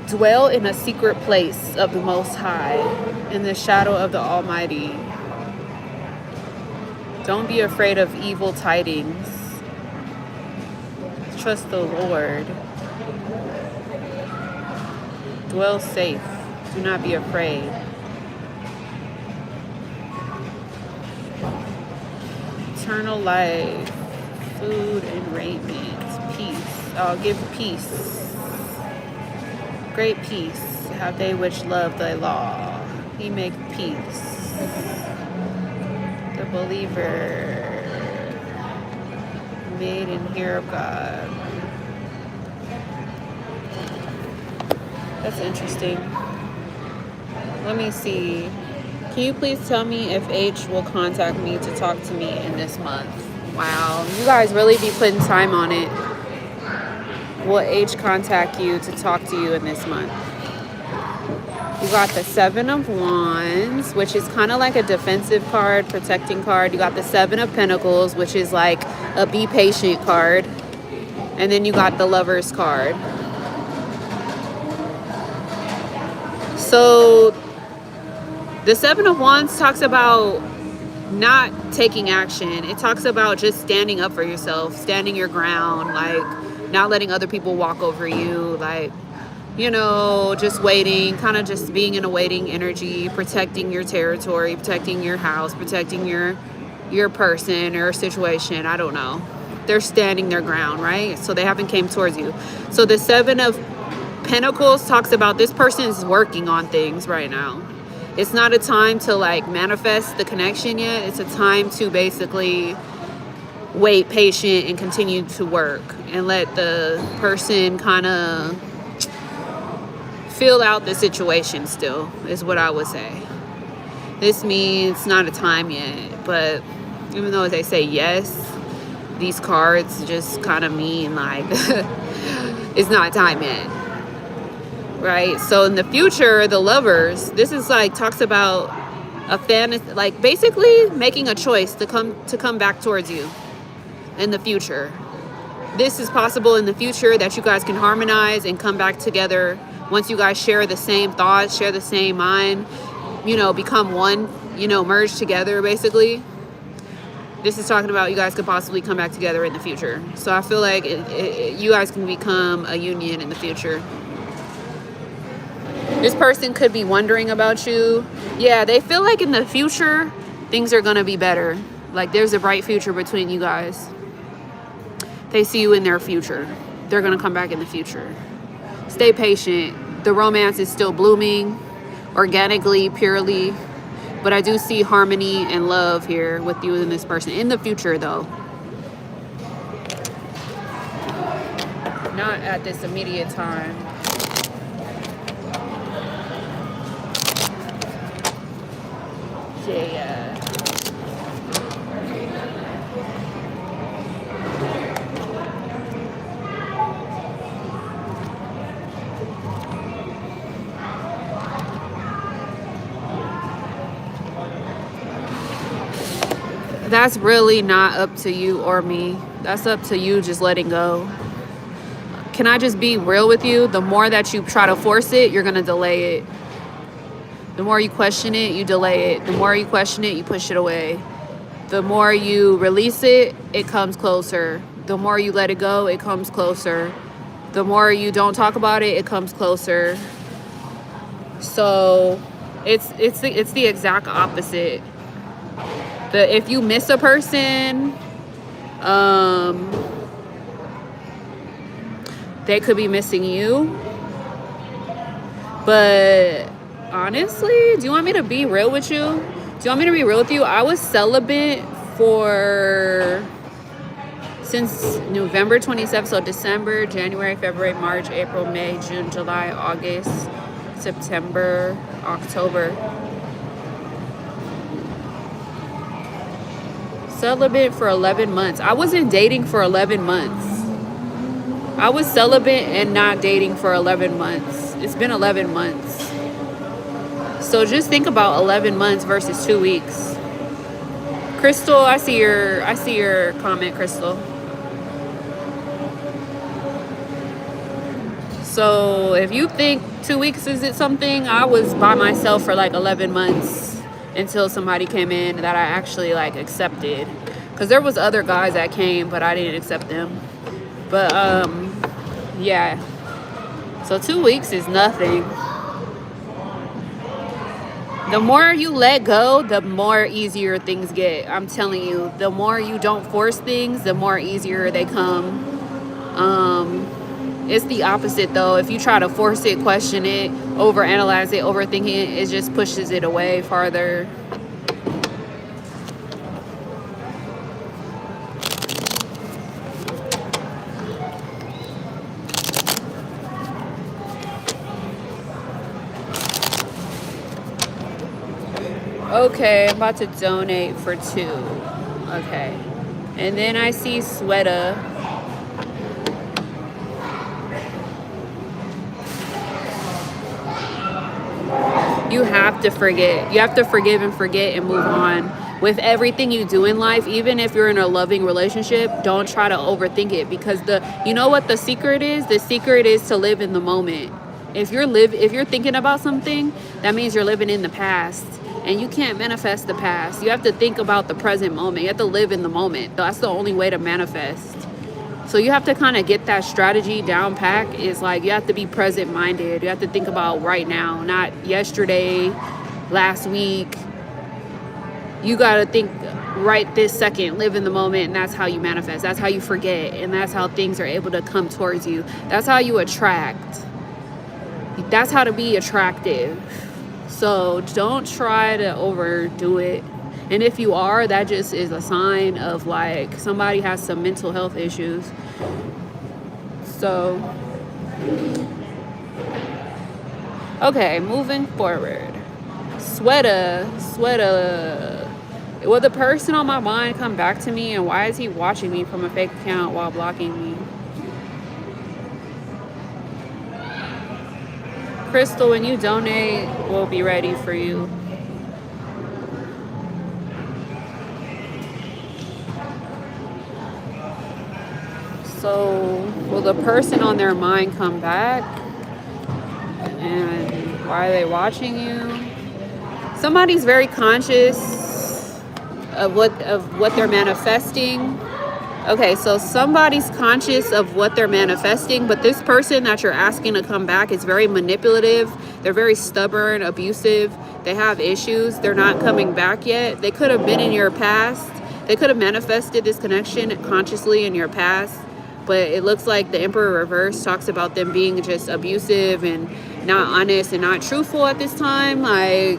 Dwell in a secret place of the Most High, in the shadow of the Almighty. Don't be afraid of evil tidings. Trust the Lord. Dwell safe. Do not be afraid. Eternal life. Food and raiment. Peace. I'll give peace. Great peace have they which love thy law. He make peace. The believer made and hear of God. That's interesting. Let me see. Can you please tell me if H will contact me to talk to me in this month? Wow, you guys really be putting time on it. Will H contact you to talk to you in this month? You got the 7 of Wands, which is kind of like a defensive card, protecting card. You got the 7 of Pentacles, which is like a be patient card. And then you got the Lovers card. So the 7 of Wands talks about not taking action. It talks about just standing up for yourself, standing your ground, like not letting other people walk over you, like, you know, just waiting, kind of just being in a waiting energy, protecting your territory, protecting your house, protecting your person or situation. I don't know. They're standing their ground, right? So they haven't came towards you. So the 7 of Pentacles talks about this person is working on things right now. It's not a time to like manifest the connection yet. It's a time to basically wait patient and continue to work and let the person kind of feel out the situation still, is what I would say. This means not a time yet, but even though they say yes, these cards just kind of mean like it's not time yet. Right? So in the future, the Lovers, this is like talks about a fantasy, like basically making a choice to come back towards you in the future. This is possible in the future that you guys can harmonize and come back together once you guys share the same thoughts, share the same mind, you know, become one, you know, merge together basically. This is talking about you guys could possibly come back together in the future. So I feel like you guys can become a union in the future. This person could be wondering about you. Yeah, they feel like in the future, things are going to be better. Like there's a bright future between you guys. They see you in their future. They're going to come back in the future. Stay patient. The romance is still blooming, organically, purely. But I do see harmony and love here with you and this person. In the future, though. Not at this immediate time. Yeah. That's really not up to you or me. That's up to you just letting go. Can I just be real with you? The more that you try to force it, you're going to delay it. The more you question it, you delay it. The more you question it, you push it away. The more you release it, it comes closer. The more you let it go, it comes closer. The more you don't talk about it, it comes closer. So it's the exact opposite. If you miss a person, they could be missing you. But honestly, do you want me to be real with you? Do you want me to be real with you? I was celibate since November 27th. So December, January, February, March, April, May, June, July, August, September, October. Celibate for 11 months. I wasn't dating for 11 months. I was celibate and not dating for 11 months. It's been 11 months. So just think about 11 months versus 2 weeks. Crystal, I see your comment, Crystal. So if you think 2 weeks is it something, I was by myself for like 11 months. until somebody came in that I actually like accepted. Because there was other guys that came, but I didn't accept them. But yeah. So 2 weeks is nothing. The more you let go, the more easier things get. I'm telling you, the more you don't force things, the more easier they come. It's the opposite though. If you try to force it, question it, overanalyze it, overthink it, it just pushes it away farther. Okay, I'm about to donate for 2. Okay. And then I see sweater. You have to forget. You have to forgive and forget and move on. With everything you do in life, even if you're in a loving relationship, don't try to overthink it, because you know what the secret is? The secret is to live in the moment. If you're thinking about something, that means you're living in the past. And you can't manifest the past. You have to think about the present moment. You have to live in the moment. That's the only way to manifest. So you have to kind of get that strategy down pack. Is like you have to be present minded. You have to think about right now, not yesterday, last week. You got to think right this second, live in the moment, and that's how you manifest. That's how you forget, and that's how things are able to come towards you. That's how you attract. That's how to be attractive. So don't try to overdo it. And if you are, that just is a sign of like somebody has some mental health issues. So, okay, moving forward. Sweater. Will the person on my mind come back to me, and why is he watching me from a fake account while blocking me? Crystal, when you donate, we'll be ready for you. So, will the person on their mind come back? And why are they watching you? Somebody's very conscious of what they're manifesting. Okay, so somebody's conscious of what they're manifesting, but this person that you're asking to come back is very manipulative. They're very stubborn, abusive. They have issues. They're not coming back yet. They could have been in your past. They could have manifested this connection consciously in your past, but it looks like the Emperor reverse talks about them being just abusive and not honest and not truthful at this time, like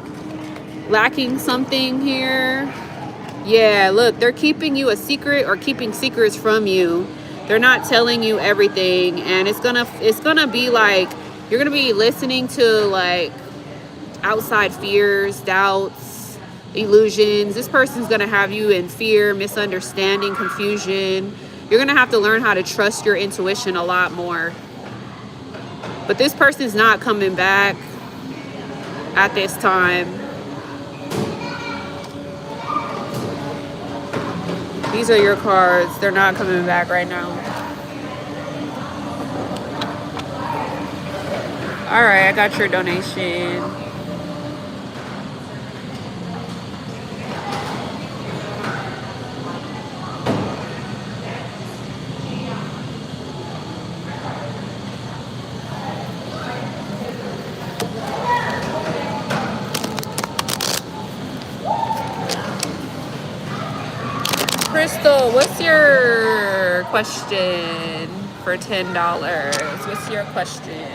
lacking something here. Yeah, look, they're keeping you a secret or keeping secrets from you. They're not telling you everything, and it's gonna be like you're gonna be listening to like outside fears, doubts, illusions. This person's gonna have you in fear, misunderstanding, confusion. You're gonna have to learn how to trust your intuition a lot more. But this person's not coming back at this time. These are your cards. They're not coming back right now. All right, I got your donation. Crystal, what's your question for $10? What's your question?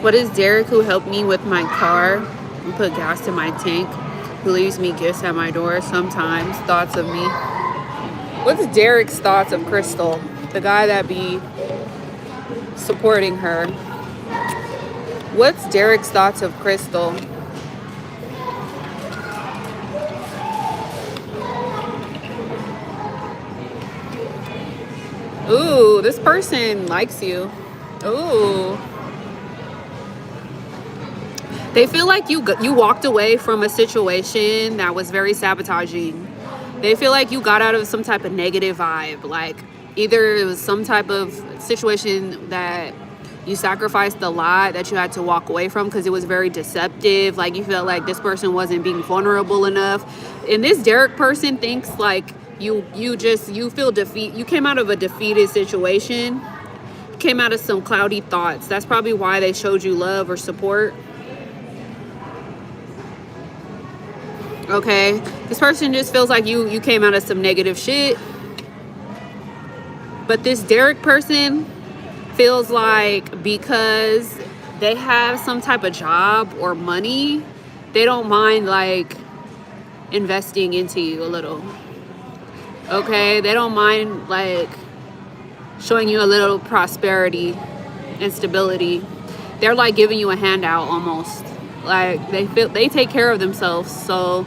What is Derek, who helped me with my car and put gas in my tank, who leaves me gifts at my door sometimes? Thoughts of me. What's Derek's thoughts of Crystal, the guy that be supporting her? What's Derek's thoughts of Crystal? Ooh, this person likes you. Ooh. They feel like you walked away from a situation that was very sabotaging. They feel like you got out of some type of negative vibe. Like either it was some type of situation that you sacrificed a lot that you had to walk away from because it was very deceptive. Like you felt like this person wasn't being vulnerable enough. And this Derek person thinks like you feel defeat. You came out of a defeated situation, came out of some cloudy thoughts. That's probably why they showed you love or support. Okay, this person just feels like you came out of some negative shit. But this Derek person feels like because they have some type of job or money, they don't mind like investing into you a little. Okay, they don't mind like showing you a little prosperity and stability. They're like giving you a handout almost. Like they take care of themselves. So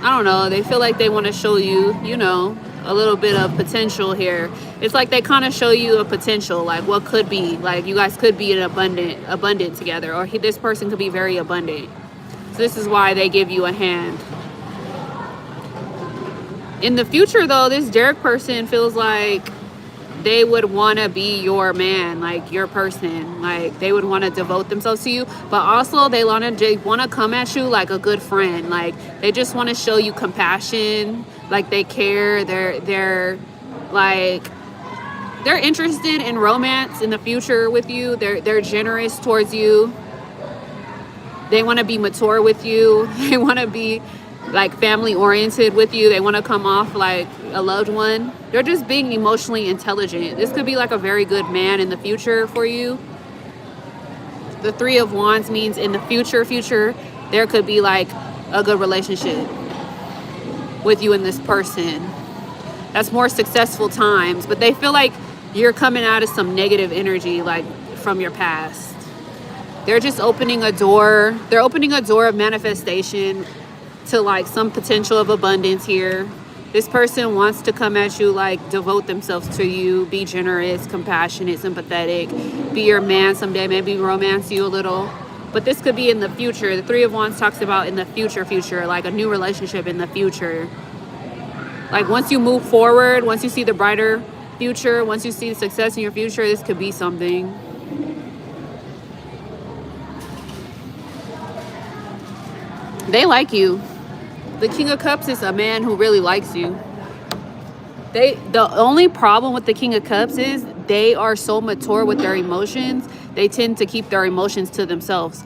I don't know, they feel like they want to show you, you know, a little bit of potential here. It's like they kind of show you a potential, like what could be. Like you guys could be an abundant together, or this person could be very abundant. So this is why they give you a hand. In the future though, this Derek person feels like they would want to be your man, like your person. Like they would want to devote themselves to you, but also they want to come at you like a good friend. Like they just want to show you compassion, like they care. They're interested in romance in the future with you. They're generous towards you. They want to be mature with you. They want to be like family oriented with you. They want to come off like a loved one. They're just being emotionally intelligent. This could be like a very good man in the future for you. The Three of Wands means in the future there could be like a good relationship with you and this person. That's more successful times, but they feel like you're coming out of some negative energy like from your past. They're just opening a door. They're opening a door of manifestation to like some potential of abundance here. This person wants to come at you like devote themselves to you, be generous, compassionate, sympathetic, be your man someday, maybe romance you a little. But this could be in the future. The Three of Wands talks about in the future, like a new relationship in the future. Like once you move forward, once you see the brighter future, once you see success in your future, this could be something. They like you. The King of Cups is a man who really likes you. The only problem with the King of Cups is they are so mature with their emotions. They tend to keep their emotions to themselves.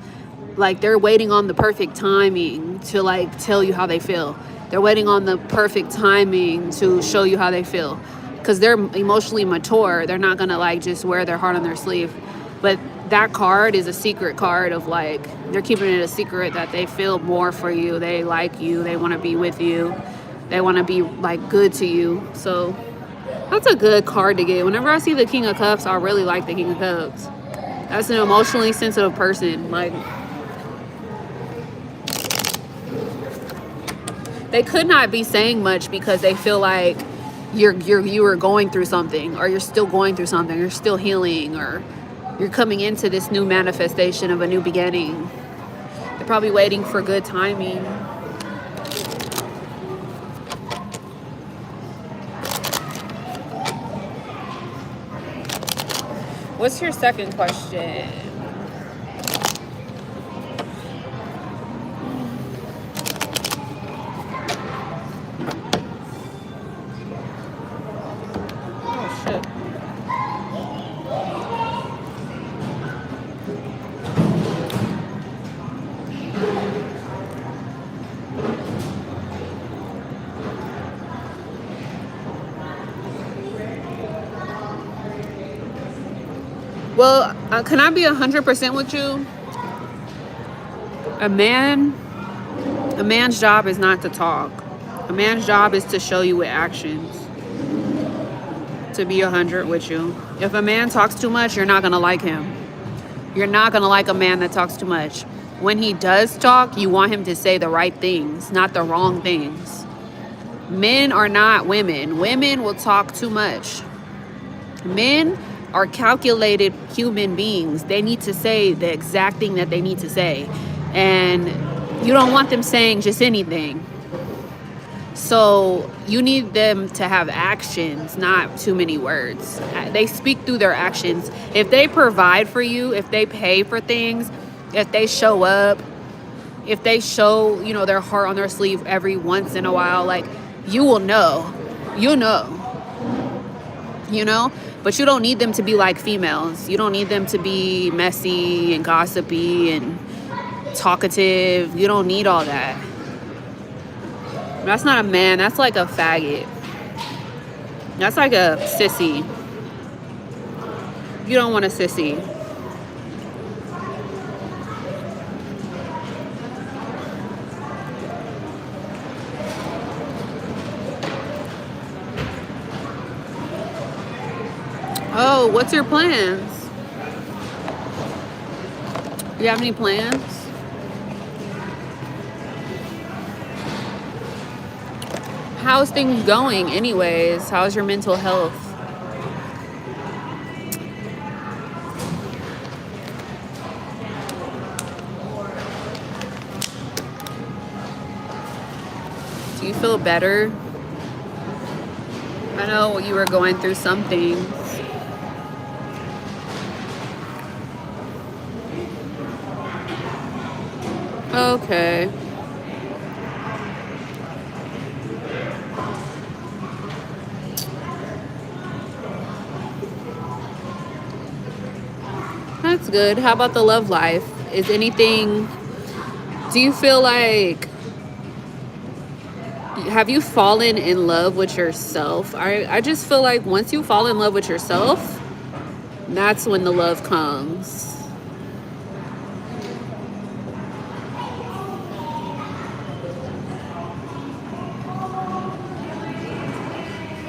Like they're waiting on the perfect timing to like tell you how they feel. They're waiting on the perfect timing to show you how they feel. Because they're emotionally mature. They're not gonna like just wear their heart on their sleeve. But that card is a secret card of like, they're keeping it a secret that they feel more for you. They like you. They want to be with you. They want to be like good to you. So that's a good card to get. Whenever I see the King of Cups, I really like the King of Cups. That's an emotionally sensitive person. Like they could not be saying much because they feel like you are going through something, or you're still going through something, you're still healing, or you're coming into this new manifestation of a new beginning. They're probably waiting for good timing. What's your second question? Oh, shit. Well, can I be 100% with you? A man's job is not to talk. A man's job is to show you with actions. To be 100 with you. If a man talks too much, you're not going to like him. You're not going to like a man that talks too much. When he does talk, you want him to say the right things, not the wrong things. Men are not women. Women will talk too much. Men are calculated human beings. They need to say the exact thing that they need to say. And you don't want them saying just anything. So you need them to have actions, not too many words. They speak through their actions. If they provide for you, if they pay for things, if they show up, if they show, their heart on their sleeve every once in a while, like, you will know. You'll know. But you don't need them to be like females. You don't need them to be messy and gossipy and talkative. You don't need all that. That's not a man. That's like a faggot. That's like a sissy. You don't want a sissy. Oh, what's your plans? Do you have any plans? How's things going anyways? How's your mental health? Do you feel better? I know you were going through some things. Okay. That's good. How about the love life? Do you feel like, have you fallen in love with yourself? I just feel like once you fall in love with yourself, that's when the love comes.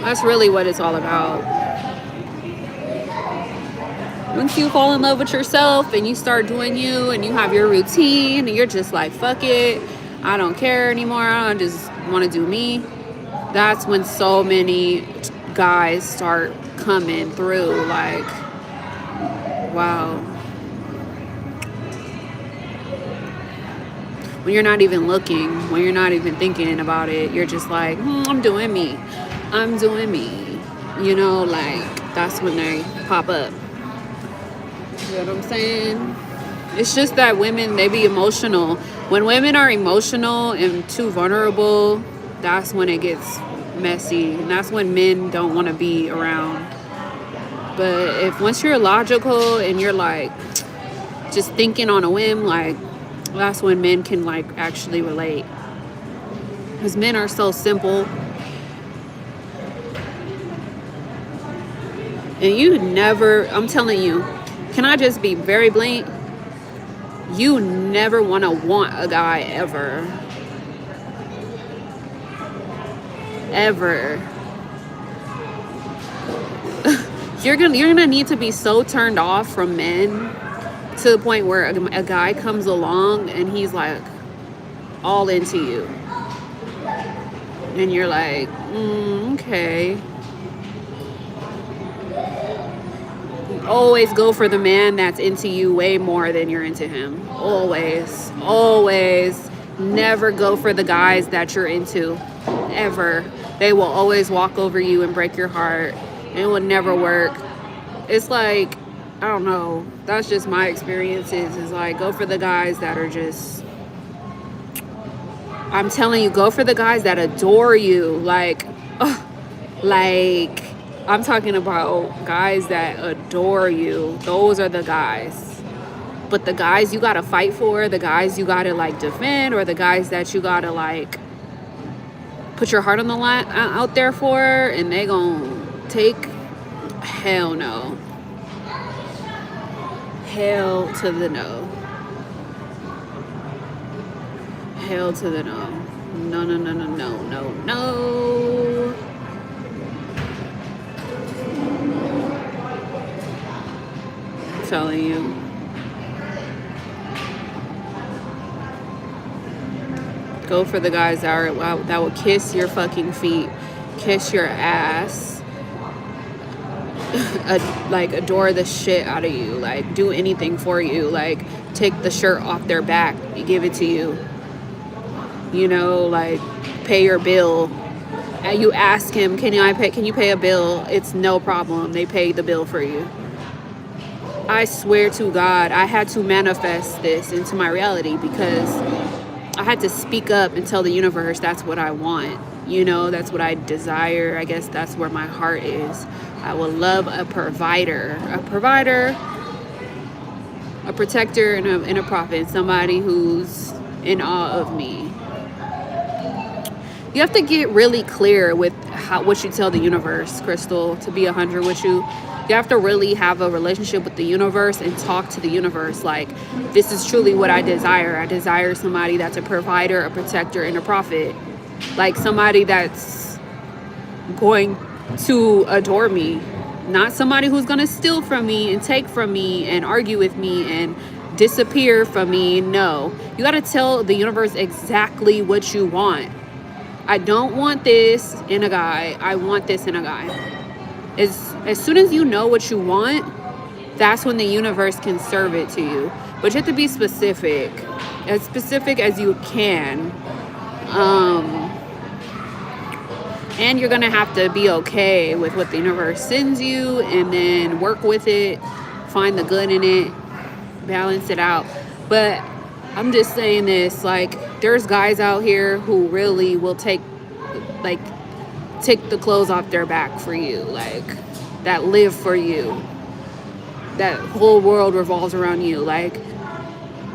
That's really what it's all about. Once you fall in love with yourself and you start doing you and you have your routine and you're just like, fuck it, I don't care anymore, I just want to do me, that's when so many guys start coming through. Like, wow. When you're not even looking, when you're not even thinking about it, you're just like, I'm doing me. I'm doing me. Like, that's when they pop up. You know what I'm saying? It's just that women, they be emotional. When women are emotional and too vulnerable, that's when it gets messy. And that's when men don't want to be around. But once you're logical and you're like just thinking on a whim, like, that's when men can like actually relate. Because men are so simple. And you never, I'm telling you, can I just be very blunt? You never want a guy ever. Ever. You're gonna need to be so turned off from men to the point where a guy comes along and he's like all into you. And you're like, okay. Always go for the man that's into you way more than you're into him. Always. Always. Never go for the guys that you're into. Ever. They will always walk over you and break your heart. It will never work. It's like, I don't know. That's just my experiences. Is like, go for the guys that are just, I'm telling you, go for the guys that adore you. Like, I'm talking about guys that adore you. Those are the guys. But the guys you gotta fight for, the guys you gotta like defend, or the guys that you gotta like put your heart on the line out there for, and they gonna take, hell no. Hell to the no. Hell to the no. No, no, no, no, no, no, no. I'm telling you. Go for the guys that will kiss your fucking feet, kiss your ass, like adore the shit out of you, like do anything for you, like take the shirt off their back, give it to you, you know, like pay your bill. And you ask him, can you pay a bill? It's no problem. They pay the bill for you. I swear to God, I had to manifest this into my reality because I had to speak up and tell the universe that's what I want. You know, that's what I desire. I guess that's where my heart is. I will love a provider, a protector, and a prophet, somebody who's in awe of me. You have to get really clear with what you tell the universe, Crystal, to be 100 with you. You have to really have a relationship with the universe and talk to the universe like, this is truly what I desire. I desire somebody that's a provider, a protector, and a prophet. Like somebody that's going to adore me. Not somebody who's going to steal from me and take from me and argue with me and disappear from me. No. You got to tell the universe exactly what you want. I don't want this in a guy. I want this in a guy. As soon as you know what you want, that's when the universe can serve it to you. But you have to be specific as you can. And you're gonna have to be okay with what the universe sends you and then work with it, find the good in it, balance it out. But I'm just saying this, like, there's guys out here who really will take the clothes off their back for you, like, that live for you. That whole world revolves around you, like,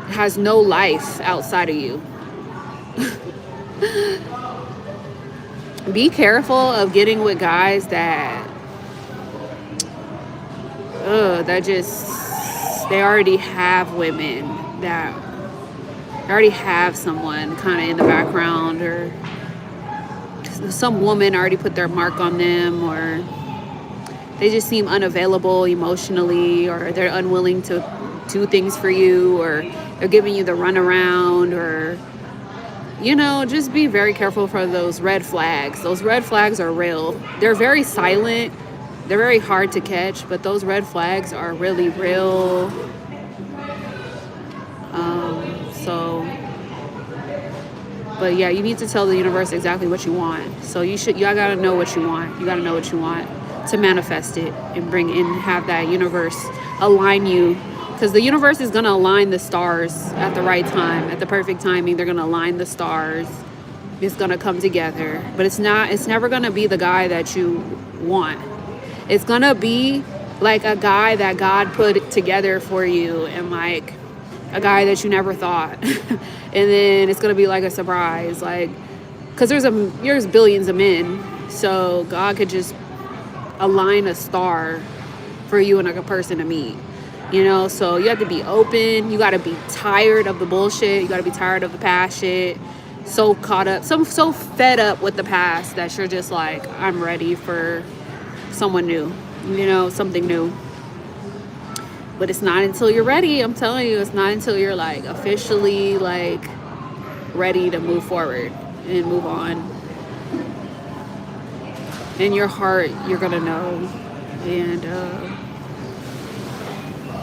has no life outside of you. Be careful of getting with guys that they already have women, that they already have someone kind of in the background, or some woman already put their mark on them, or they just seem unavailable emotionally, or they're unwilling to do things for you, or they're giving you the runaround, or, you know, just be very careful for those red flags. Those red flags are real. They're very silent. They're very hard to catch, but those red flags are really real. But yeah, you need to tell the universe exactly what you want. So you gotta know what you want. You gotta know what you want to manifest it and have that universe align you. Because the universe is gonna align the stars at the right time, at the perfect timing. They're gonna align the stars. It's gonna come together. But it's never gonna be the guy that you want. It's gonna be like a guy that God put together for you, and like a guy that you never thought. And then it's gonna be like a surprise, like, because there's billions of men, so God could just align a star for you and like a person to meet, you know. So you have to be open. You got to be tired of the bullshit. You got to be tired of the past shit. So caught up, so fed up with the past that you're just like, I'm ready for someone new, you know, something new. But it's not until you're ready. I'm telling you, it's not until you're like officially like ready to move forward and move on. In your heart, you're gonna know. And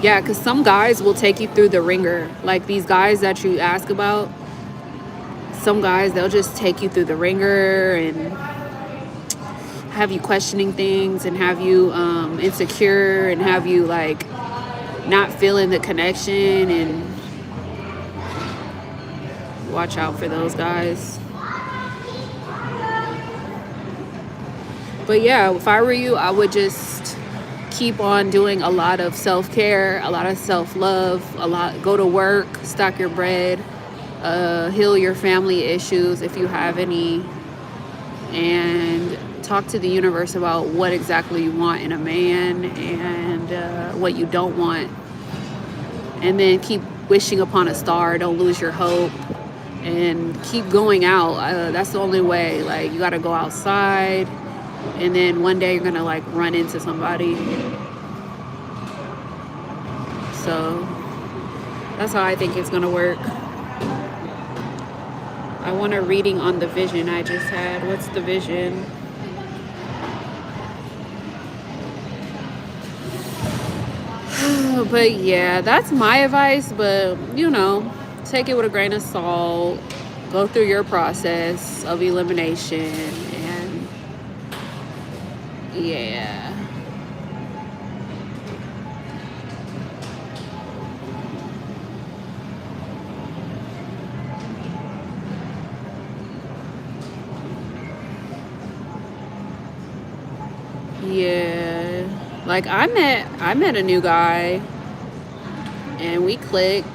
yeah, because some guys will take you through the ringer. Like these guys that you ask about, some guys, they'll just take you through the ringer and have you questioning things and have you insecure and have you like not feeling the connection. And watch out for those guys. But yeah, if I were you, I would just keep on doing a lot of self-care, a lot of self-love, go to work, stack your bread, heal your family issues if you have any, and talk to the universe about what exactly you want in a man and what you don't want. and then keep wishing upon a star. Don't lose your hope, and keep going out. That's the only way. Like, you got to go outside, and then one day you're gonna like run into somebody. So that's how I think it's gonna work. I want a reading on the vision I just had. What's the vision? But yeah, that's my advice. But you know, take it with a grain of salt. Go through your process of elimination, and yeah. Yeah, like I met a new guy, and we clicked,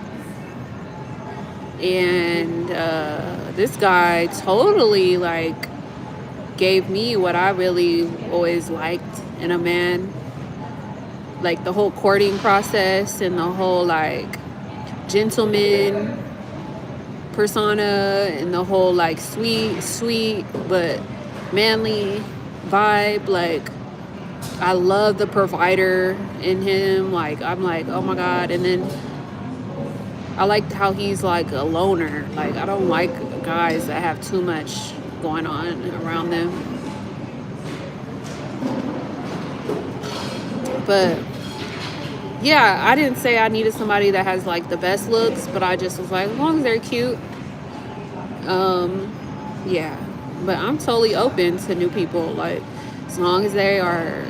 and this guy totally like gave me what I really always liked in a man, like the whole courting process and the whole like gentleman persona and the whole like sweet but manly vibe. Like, I love the provider in him. Like, I'm like, oh my God. And then I liked how he's like a loner. Like, I don't like guys that have too much going on around them. But yeah, I didn't say I needed somebody that has like the best looks, but I just was like, as long as they're cute, yeah. But I'm totally open to new people. Like, as long as they are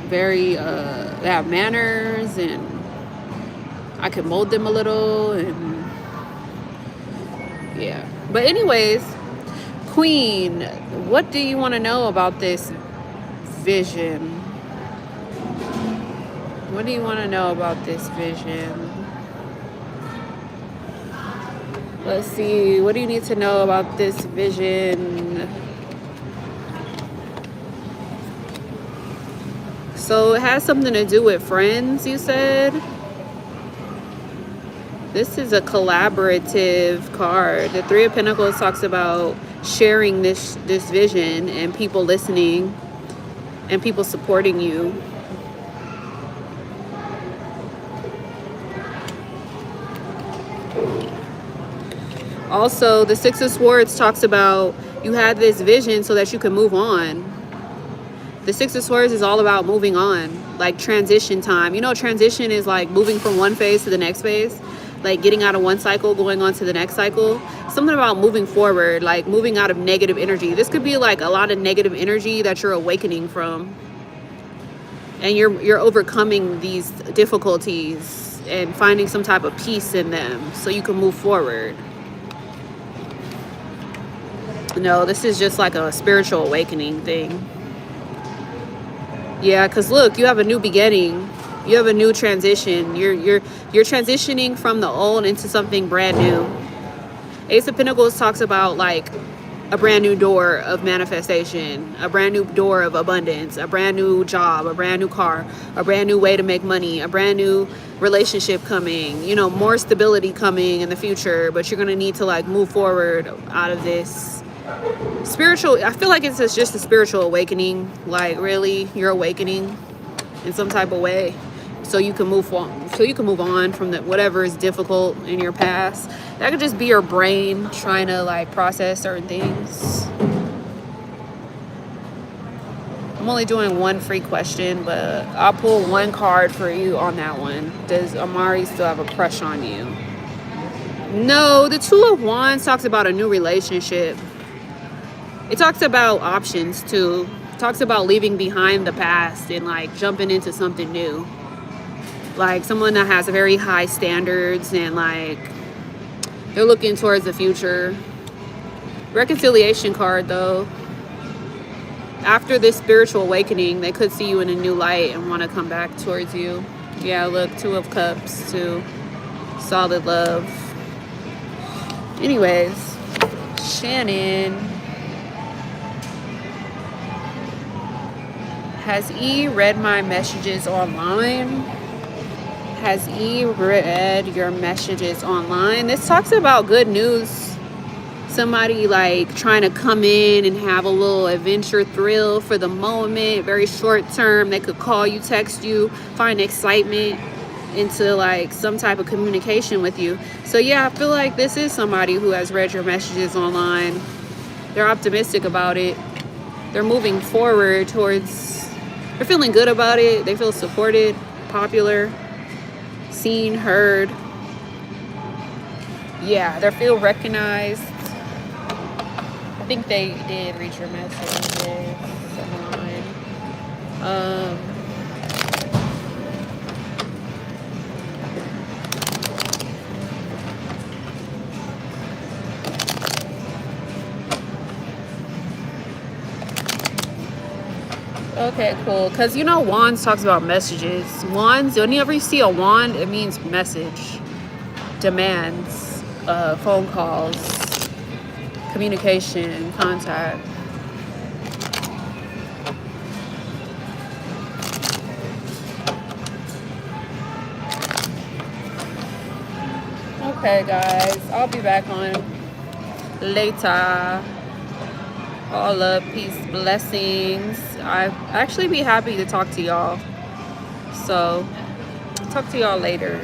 very, they have manners, and I can mold them a little, and yeah. But anyways, Queen, what do you want to know about this vision? What do you want to know about this vision? Let's see. What do you need to know about this vision? So it has something to do with friends, you said? This is a collaborative card. The Three of Pentacles talks about sharing this vision and people listening and people supporting you. Also, the Six of Swords talks about you had this vision so that you can move on. The Six of Swords is all about moving on, like transition time. You know, transition is like moving from one phase to the next phase, like getting out of one cycle, going on to the next cycle. Something about moving forward, like moving out of negative energy. This could be like a lot of negative energy that you're awakening from, and you're overcoming these difficulties and finding some type of peace in them so you can move forward. No, this is just like a spiritual awakening thing. Yeah, because look, you have a new beginning. You have a new transition. You're transitioning from the old into something brand new. Ace of Pentacles talks about like a brand new door of manifestation, a brand new door of abundance, a brand new job, a brand new car, a brand new way to make money, a brand new relationship coming, you know, more stability coming in the future. But you're going to need to like move forward out of this spiritual. I feel like it's just a spiritual awakening. Like, really, you're awakening in some type of way so you can move on, from whatever is difficult in your past. That could just be your brain trying to like process certain things. I'm only doing one free question, but I'll pull one card for you on that one. Does Amari still have a crush on you? No, the Two of Wands talks about a new relationship. It talks about options too. It talks about leaving behind the past and like jumping into something new. Like someone that has very high standards and like they're looking towards the future. Reconciliation card though. After this spiritual awakening, they could see you in a new light and want to come back towards you. Yeah, look, Two of Cups too. Solid love. Anyways, Shannon. Has E read my messages online? Has E read your messages online? This talks about good news. Somebody like trying to come in and have a little adventure thrill for the moment, very short term. They could call you, text you, find excitement into like some type of communication with you. So yeah, I feel like this is somebody who has read your messages online. They're optimistic about it. They're moving forward towards, they're feeling good about it. They feel supported, popular, seen, heard. Yeah, they feel recognized. I think they did read your messages online. Okay, cool. Because you know, wands talks about messages. Wands, whenever you see a wand, it means message, demands, phone calls, communication, contact. Okay, guys, I'll be back on later. All love, peace, blessings. I'd actually be happy to talk to y'all. So, talk to y'all later.